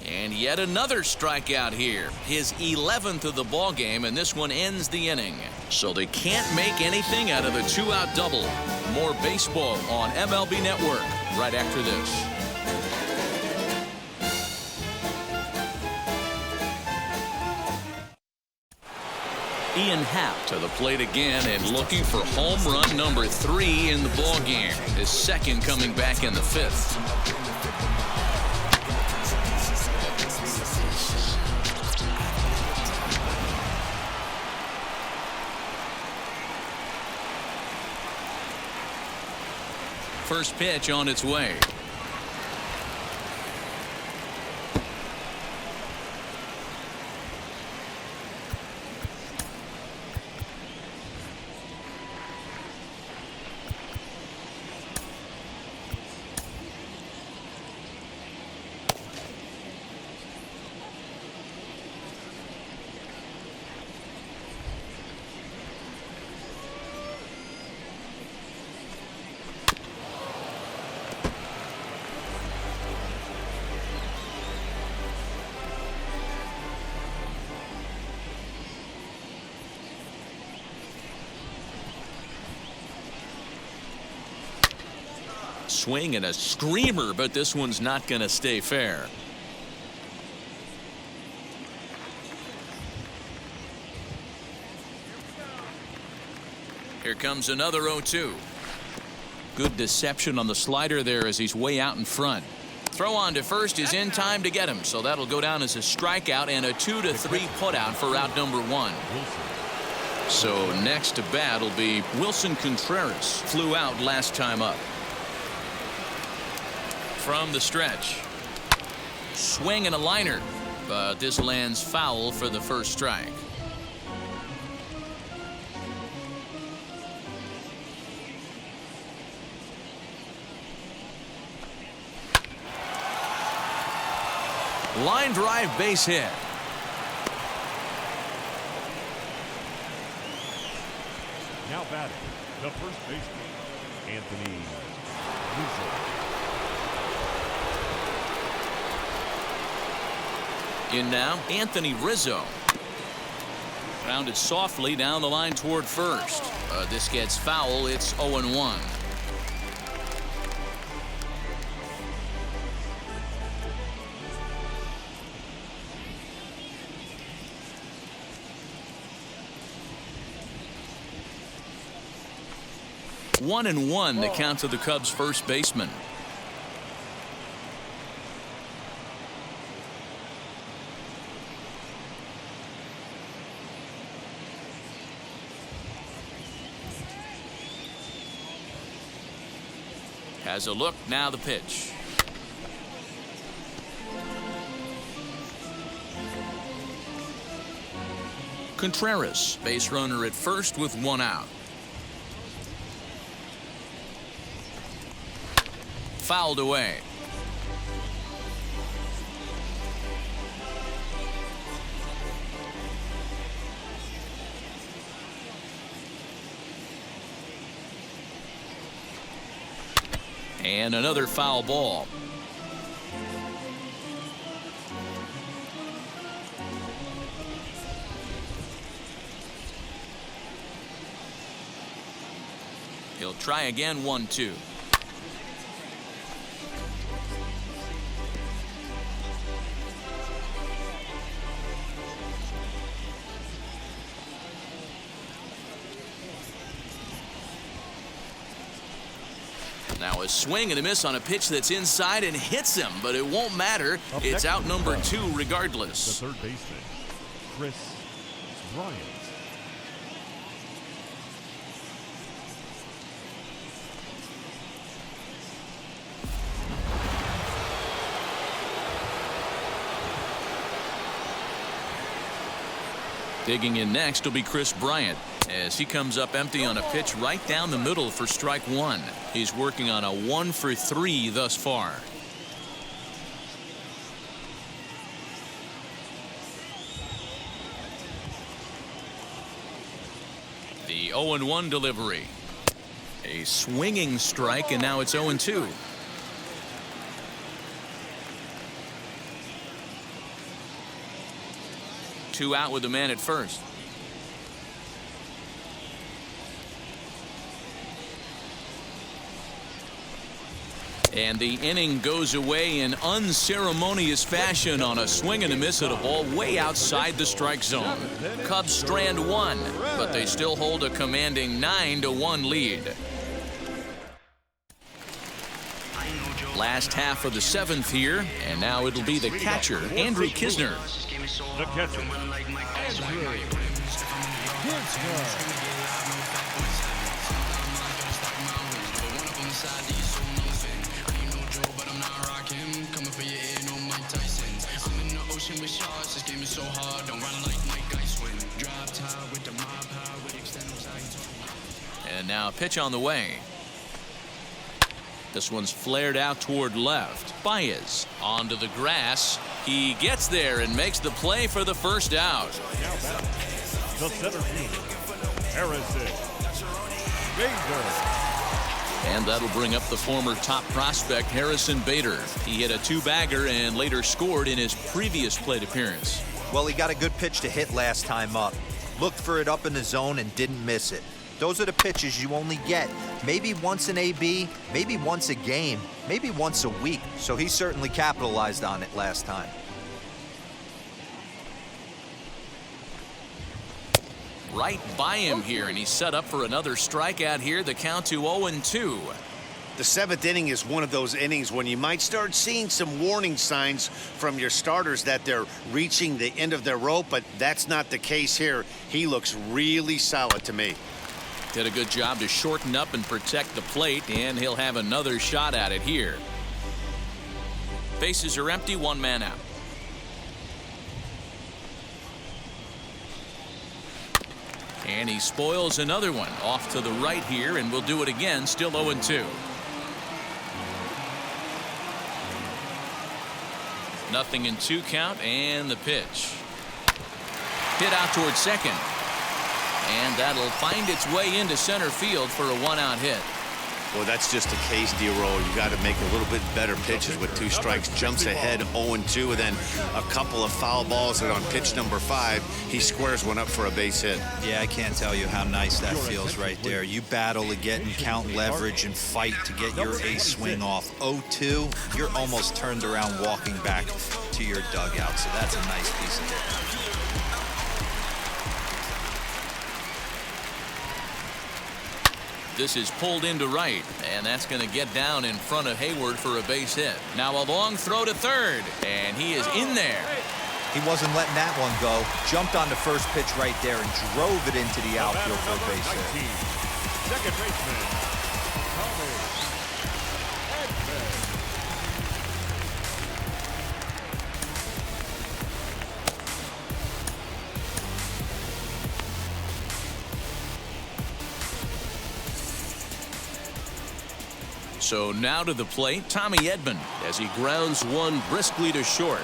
And yet another strikeout here. His 11th of the ball game, and this one ends the inning. So they can't make anything out of the 2-out double. More baseball on MLB Network right after this. Ian Happ to the plate again and looking for home run number 3 in the ball game. His second coming back in the 5th. First pitch on its way. Swing and a screamer, but this one's not going to stay fair. Here comes another 0-2. Good deception on the slider there as he's way out in front. Throw on to first is in time to get him, so that'll go down as a strikeout and a 2-3 putout for out number 1. So next to bat will be Wilson Contreras. Flew out last time up. From the stretch. Swing and a liner, but this lands foul for the first strike. Line drive base hit. Now batting, the first baseman, Anthony Rizzo. In now, Anthony Rizzo. Grounded softly down the line toward first. This gets foul. It's 0-1. One and one the count to the Cubs' first baseman. Has a look, now the pitch. Contreras, base runner at first with one out. Fouled away. And another foul ball. He'll try again, 1-2. Now a swing and a miss on a pitch that's inside and hits him, but it won't matter. It's out number 2 regardless. The third baseman, Chris Bryant. Digging in next will be Chris Bryant as he comes up empty on a pitch right down the middle for strike 1. He's working on a 1 for 3 thus far. The 0-1 delivery. A swinging strike, and now it's 0-2. Two out with the man at first. And the inning goes away in unceremonious fashion on a swing and a miss at a ball way outside the strike zone. Cubs strand 1, but they still hold a commanding 9-1 lead. Last half of the 7th here, and now it'll be the catcher, Andrew Kisner. The catcher, Andrew Kisner. And now a pitch on the way. This one's flared out toward left. Baez onto the grass. He gets there and makes the play for the first out. Now back, the center fielder, Harrison Bader. And that'll bring up the former top prospect Harrison Bader. He hit a 2-bagger and later scored in his previous plate appearance. Well, he got a good pitch to hit last time up. Looked for it up in the zone and didn't miss it. Those are the pitches you only get maybe once an AB, maybe once a game, maybe once a week. So he certainly capitalized on it last time. Right by him here, and he's set up for another strikeout here. The count to 0-2. The 7th inning is one of those innings when you might start seeing some warning signs from your starters that they're reaching the end of their rope, but that's not the case here. He looks really solid to me. Did a good job to shorten up and protect the plate, and he'll have another shot at it here. Bases are empty, 1 man out. And he spoils another one off to the right here, and will do it again, still 0-2. Nothing in 2 count, and the pitch. Hit out towards second. And that'll find its way into center field for a 1-out hit. Well, that's just a case, D-Roll. You got to make a little bit better pitches with 2 strikes. Jumps ahead 0-2, and then a couple of foul balls, and on pitch number 5, he squares one up for a base hit. Yeah, I can't tell you how nice that feels right there. You battle to get and count leverage and fight to get your ace swing off. 0-2, you're almost turned around walking back to your dugout, so that's a nice piece of hit. This is pulled into right, and that's going to get down in front of Hayward for a base hit. Now a long throw to third, and he is in there. He wasn't letting that one go. Jumped on the first pitch right there and drove it into the outfield for a base hit. Second baseman, So now to the plate, Tommy Edman, as he grounds one briskly to short.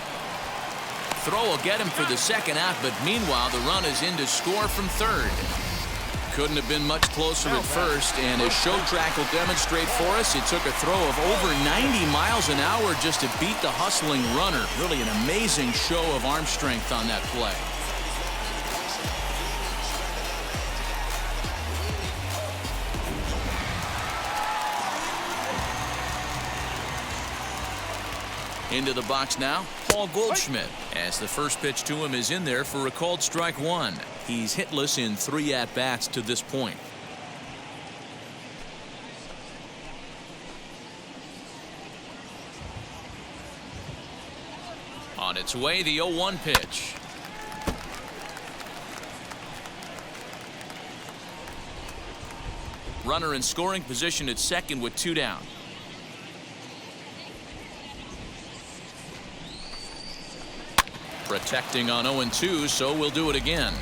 Throw will get him for the second out, but meanwhile the run is in to score from third. Couldn't have been much closer at first, and as Show Track will demonstrate for us, it took a throw of over 90 miles an hour just to beat the hustling runner. Really an amazing show of arm strength on that play. Into the box now, Paul Goldschmidt, as the first pitch to him is in there for a called strike one. He's hitless in 3 at-bats to this point. On its way, the 0-1 pitch. Runner in scoring position at second with 2 down. Protecting on 0-2, so we'll do it again.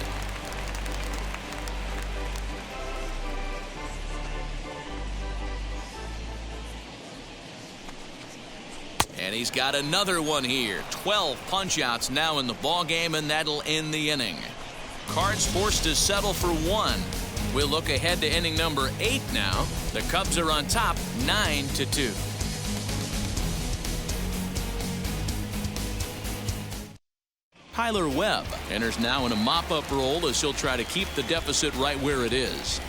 And he's got another one here. 12 punch-outs now in the ball game, and that'll end the inning. Cards forced to settle for 1. We'll look ahead to inning number 8 now. The Cubs are on top, 9-2. Tyler Webb enters now in a mop-up role as he'll try to keep the deficit right where it is.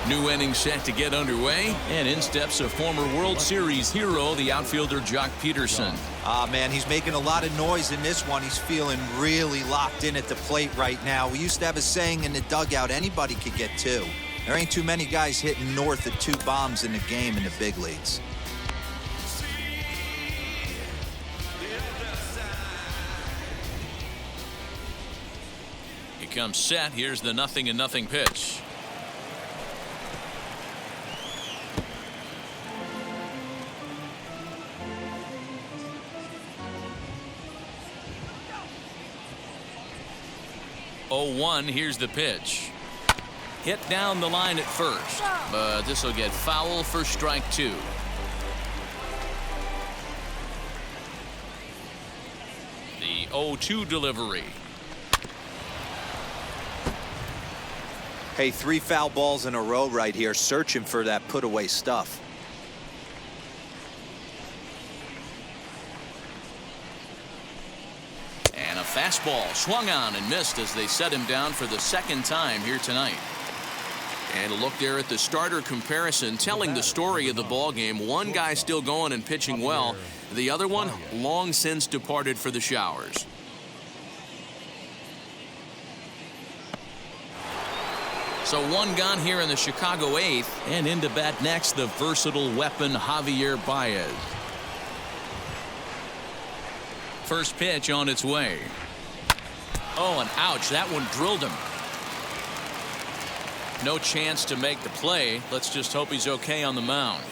New inning set to get underway, and in steps a former World Series hero, the outfielder Jock Peterson. Man, he's making a lot of noise in this one. He's feeling really locked in at the plate right now. We used to have a saying in the dugout, anybody could get 2. There ain't too many guys hitting north of 2 bombs in the game in the big leagues. He comes set. Here's the 0-0 pitch. Here's the pitch. Hit down the line at first, but this will get foul for strike 2. The 0-2 delivery. Hey, 3 foul balls in a row right here, searching for that put-away stuff. And a fastball swung on and missed as they set him down for the second time here tonight. And a look there at the starter comparison, telling the story of the ball game. One guy still going and pitching well. The other one long since departed for the showers. So 1 gone here in the Chicago 8th, and into bat next, the versatile weapon Javier Baez. First pitch on its way. Oh, and ouch, that one drilled him. No chance to make the play. Let's just hope he's okay on the mound.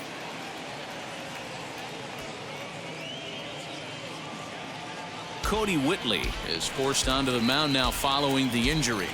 Cody Whitley is forced onto the mound now following the injury.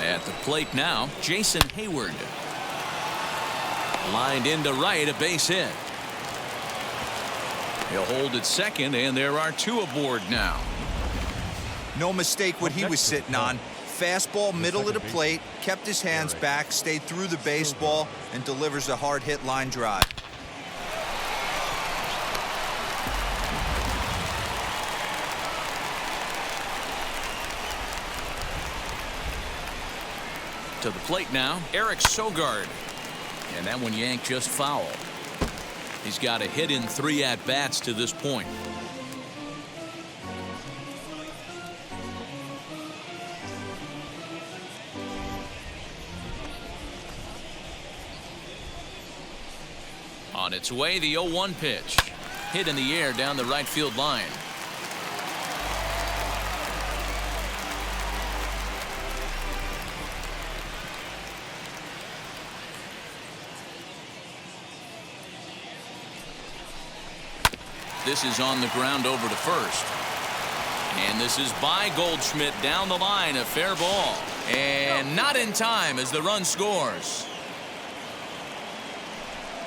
At the plate now, Jason Hayward. Lined into right, a base hit. He'll hold at second, and there are 2 aboard now. No mistake what he was sitting on. Fastball, middle of the plate, kept his hands back, stayed through the baseball, and delivers a hard hit line drive. To the plate now, Eric Sogard. And that one yanked just foul. He's got a hit in 3 at-bats to this point. On its way, the 0-1 pitch. Hit in the air down the right field line. This is on the ground over to first. And this is by Goldschmidt down the line. A fair ball. And not in time as the run scores.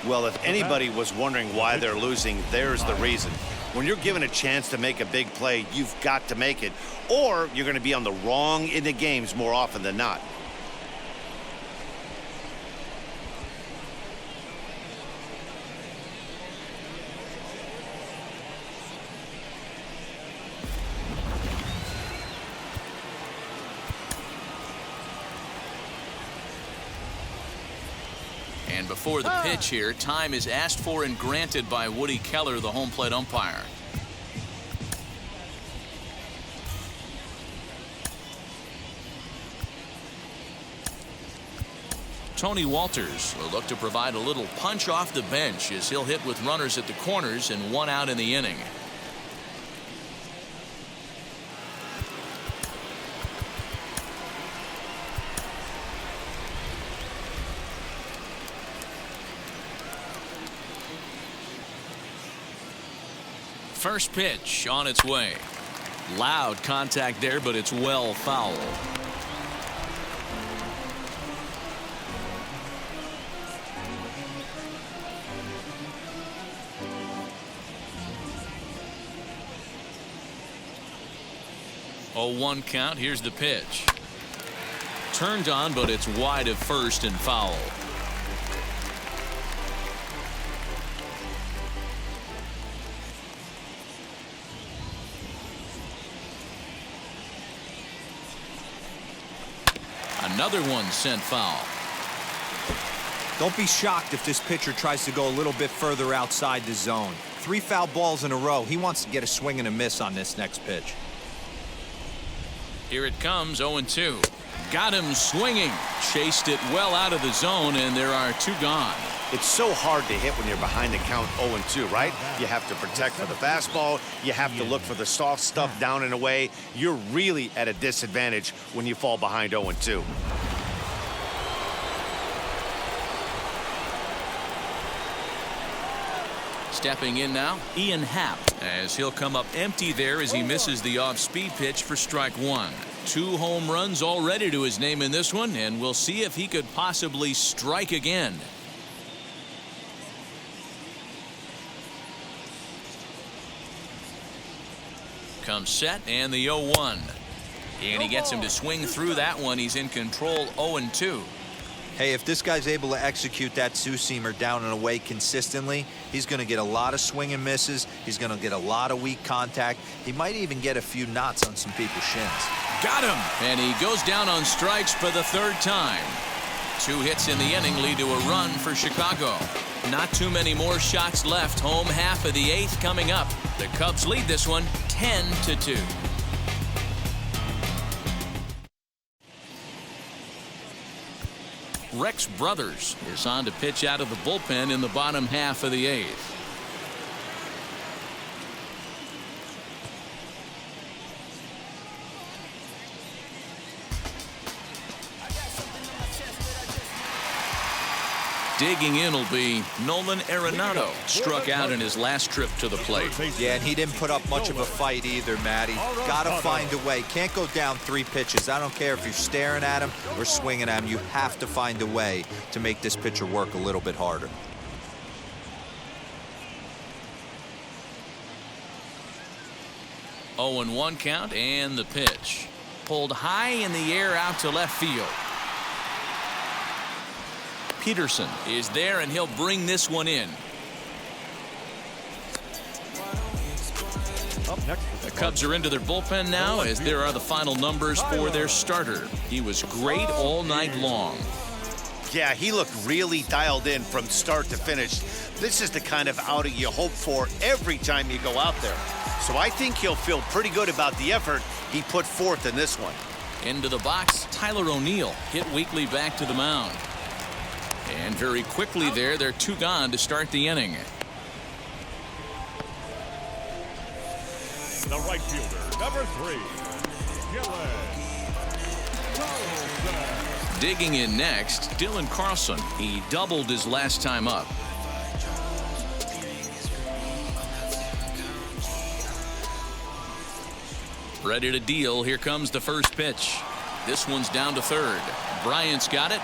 Well, if anybody was wondering why they're losing, there's the reason. When you're given a chance to make a big play, you've got to make it, or you're going to be on the wrong end of games more often than not. And before the pitch here, time is asked for and granted by Woody Keller, the home plate umpire. Tony Walters will look to provide a little punch off the bench as he'll hit with runners at the corners and 1 out in the inning. First pitch on its way. Loud contact there, but it's well foul. Oh, 1 count. Here's the pitch. Turned on, but it's wide of first and foul. Another one sent foul. Don't be shocked if this pitcher tries to go a little bit further outside the zone. 3 foul balls in a row. He wants to get a swing and a miss on this next pitch. Here it comes, 0-2. Got him swinging. Chased it well out of the zone, and there are 2 gone. It's so hard to hit when you're behind the count 0-2, right? You have to protect for the fastball. You have to look for the soft stuff down and away. You're really at a disadvantage when you fall behind 0-2. Stepping in now, Ian Happ, as he'll come up empty there as he misses the off-speed pitch for strike 1. 2 home runs already to his name in this one, and we'll see if he could possibly strike again. Comes set, and the 0-1. And he gets him to swing through that one. He's in control, 0-2. Hey, if this guy's able to execute that two-seamer down and away consistently, he's going to get a lot of swing and misses. He's going to get a lot of weak contact. He might even get a few knots on some people's shins. Got him! And he goes down on strikes for the 3rd time. 2 hits in the inning lead to a run for Chicago. Not too many more shots left. Home half of the 8th coming up. The Cubs lead this one 10-2. Rex Brothers is on to pitch out of the bullpen in the bottom half of the 8th. Digging in will be Nolan Arenado. Struck out in his last trip to the plate. Yeah, and he didn't put up much of a fight either, Matty. Gotta find a way. Can't go down 3 pitches. I don't care if you're staring at him or swinging at him. You have to find a way to make this pitcher work a little bit harder. Oh, and 1 count, and the pitch. Pulled high in the air out to left field. Peterson is there, and he'll bring this one in. Up next, the Cubs are into their bullpen now, as there are the final numbers for their starter. He was great all night long. Yeah, he looked really dialed in from start to finish. This is the kind of outing you hope for every time you go out there. So I think he'll feel pretty good about the effort he put forth in this one. Into the box, Tyler O'Neill hit weakly back to the mound. And very quickly there, they're 2 gone to start the inning. the right fielder, number 3, Digging in next, Dylan Carlson. He doubled his last time up. Ready to deal. Here comes the first pitch. This one's down to third. Bryant's got it.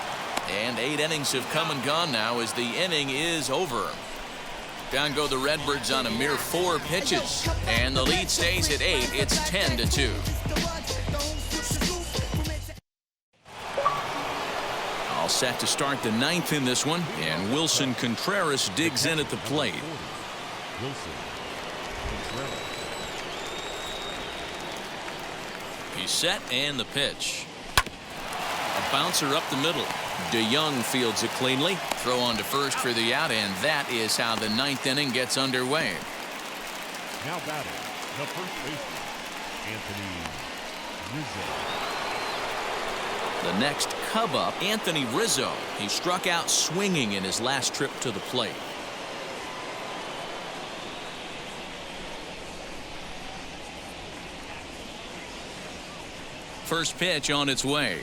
And 8 innings have come and gone now as the inning is over. Down go the Redbirds on a mere 4 pitches. And the lead stays at 8. It's 10-2. All set to start the 9th in this one. And Wilson Contreras digs in at the plate. He's set and the pitch. A bouncer up the middle. DeYoung fields it cleanly. Throw on to first for the out, and that is how the 9th inning gets underway. Now batting, the first baseman, Anthony Rizzo. The next Cub up, Anthony Rizzo. He struck out swinging in his last trip to the plate. First pitch on its way.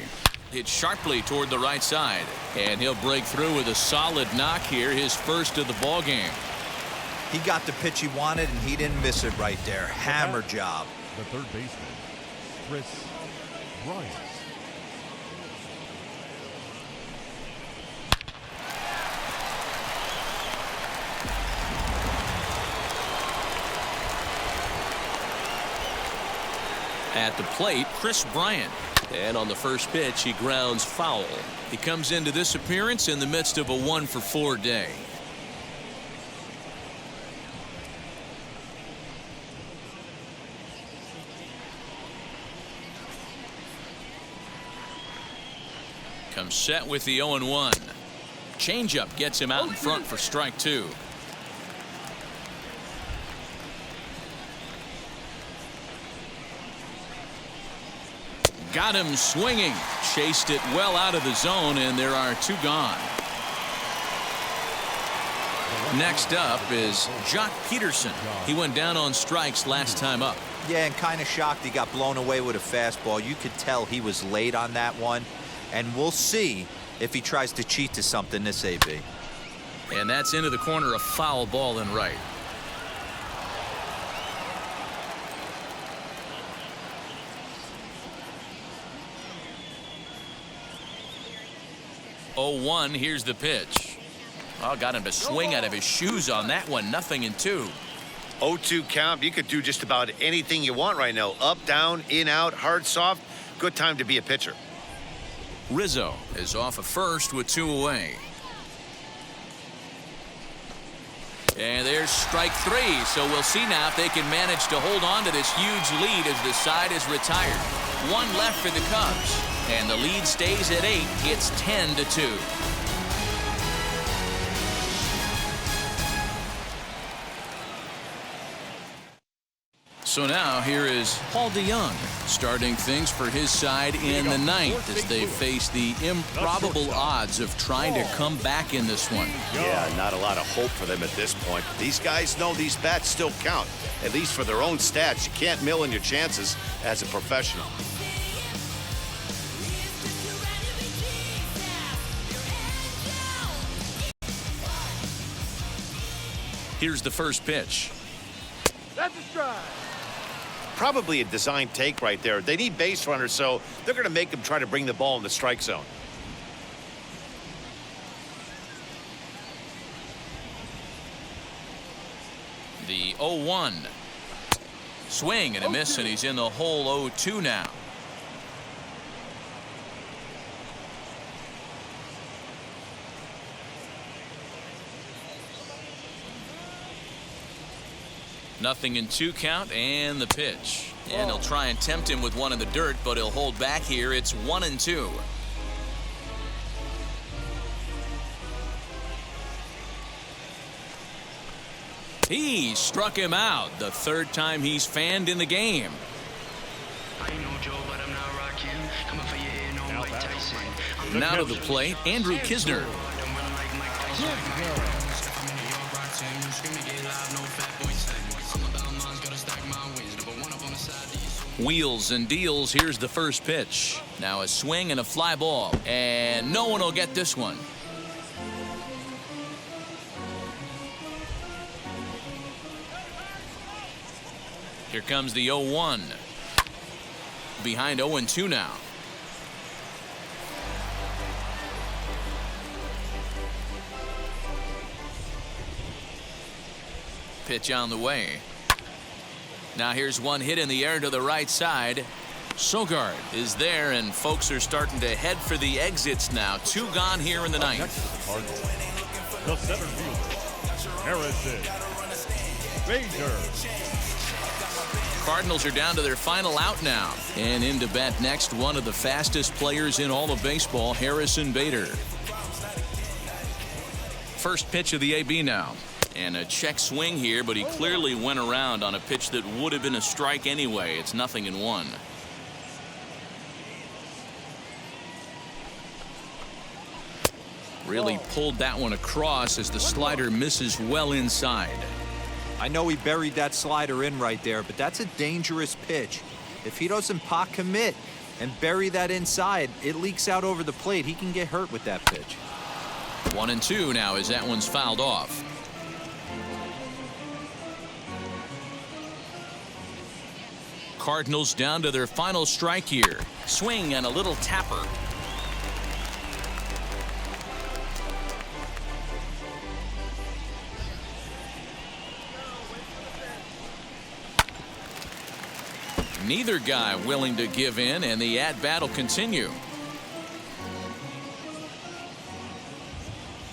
Hit sharply toward the right side, and he'll break through with a solid knock here, his first of the ball game. He got the pitch he wanted, and he didn't miss it right there. Hammer job. The third baseman, Chris Bryant. At the plate, Chris Bryant. And on the first pitch, he grounds foul. He comes into this appearance in the midst of a 1-for-4 day. Comes set with the 0-1. Changeup gets him out in front for strike 2. Got him swinging. Chased it well out of the zone, and there are 2 gone. Next up is Jock Peterson. He went down on strikes last time up. Yeah, and kind of shocked he got blown away with a fastball. You could tell he was late on that one. And we'll see if he tries to cheat to something this AB. And that's into the corner, a foul ball and right. Oh, 1, here's the pitch. Oh, got him to swing out of his shoes on that one. 0-2. 0-2 count. You could do just about anything you want right now. Up, down, in, out, hard, soft. Good time to be a pitcher. Rizzo is off of first with 2 away. And there's strike 3. So we'll see now if they can manage to hold on to this huge lead as the side is retired. 1 left for the Cubs. And the lead stays at 8. It's 10-2. So now here is Paul DeYoung starting things for his side in the 9th as they face the improbable odds of trying to come back in this one. Yeah, not a lot of hope for them at this point. But these guys know these bats still count, at least for their own stats. You can't mill in your chances as a professional. Here's the first pitch. That's a strike. Probably a design take right there. They need base runners, so they're going to make them try to bring the ball in the strike zone. The 0-1. Swing and a miss, and he's in the hole 0-2 now. Nothing in 2 count, and the pitch. And he'll try and tempt him with one in the dirt, but he'll hold back here. It's 1-2. He struck him out, the 3rd time he's fanned in the game. Now to the plate, Andrew Kisner. Wheels and deals. Here's the first pitch. Now a swing and a fly ball, and no one will get this one. Here comes the 0-1. behind 0-2 now. Pitch on the way. Now here's one hit in the air to the right side. Sogard is there, and folks are starting to head for the exits now. 2 gone here in the ninth. The center fielder, Harrison Bader. Cardinals are down to their final out now. And in to bat next, one of the fastest players in all of baseball, Harrison Bader. First pitch of the AB now. And a check swing here, but he clearly went around on a pitch that would have been a strike anyway. It's 0-1. Really pulled that one across as the slider misses well inside. I know he buried that slider in right there, but that's a dangerous pitch. If he doesn't pot commit and bury that inside, it leaks out over the plate. He can get hurt with that pitch. 1-2 now as that one's fouled off. Cardinals down to their final strike here. Swing and a little tapper. Neither guy willing to give in, and the at-bat will continue.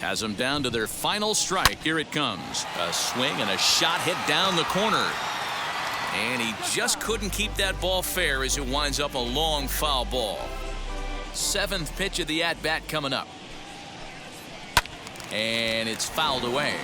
Has them down to their final strike. Here it comes. A swing and a shot hit down the corner. And he just couldn't keep that ball fair as it winds up a long foul ball. 7th pitch of the at-bat coming up. And it's fouled away.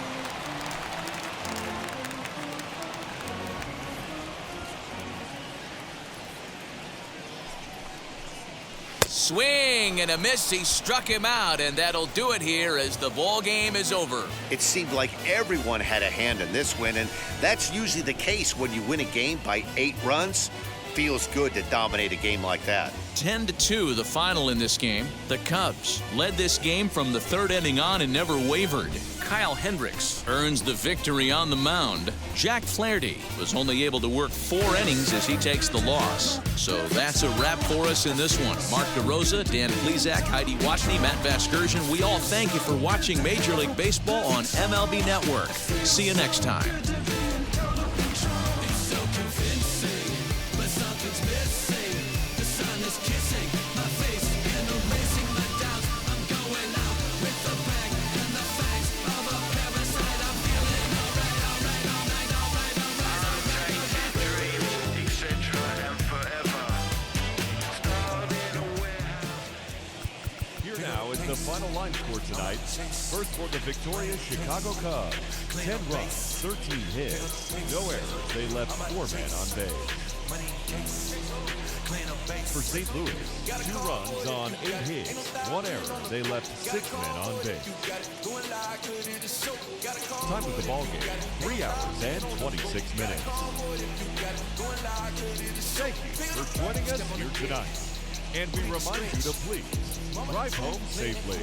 Swing and a miss. He struck him out, and that'll do it here as the ball game is over. It seemed like everyone had a hand in this win, and that's usually the case when you win a game by 8 runs. Feels good to dominate a game like that. 10-2 the final in this game. The Cubs led this game from the 3rd inning on and never wavered. Kyle Hendricks earns the victory on the mound. Jack Flaherty was only able to work 4 innings as he takes the loss. So that's a wrap for us in this one. Mark DeRosa, Dan Plesac, Heidi Watney, Matt Vasgersian. We all thank you for watching Major League Baseball on MLB Network. See you next time. The final line score tonight. First for the victorious Chicago Cubs. 10 runs, 13 hits, no errors. They left 4 men on base. For St. Louis, 2 runs on 8 hits, 1 error. They left 6 men on base. Time of the ball game, 3 hours and 26 minutes. Thank you for joining us here tonight. And we remind you to please drive home safely.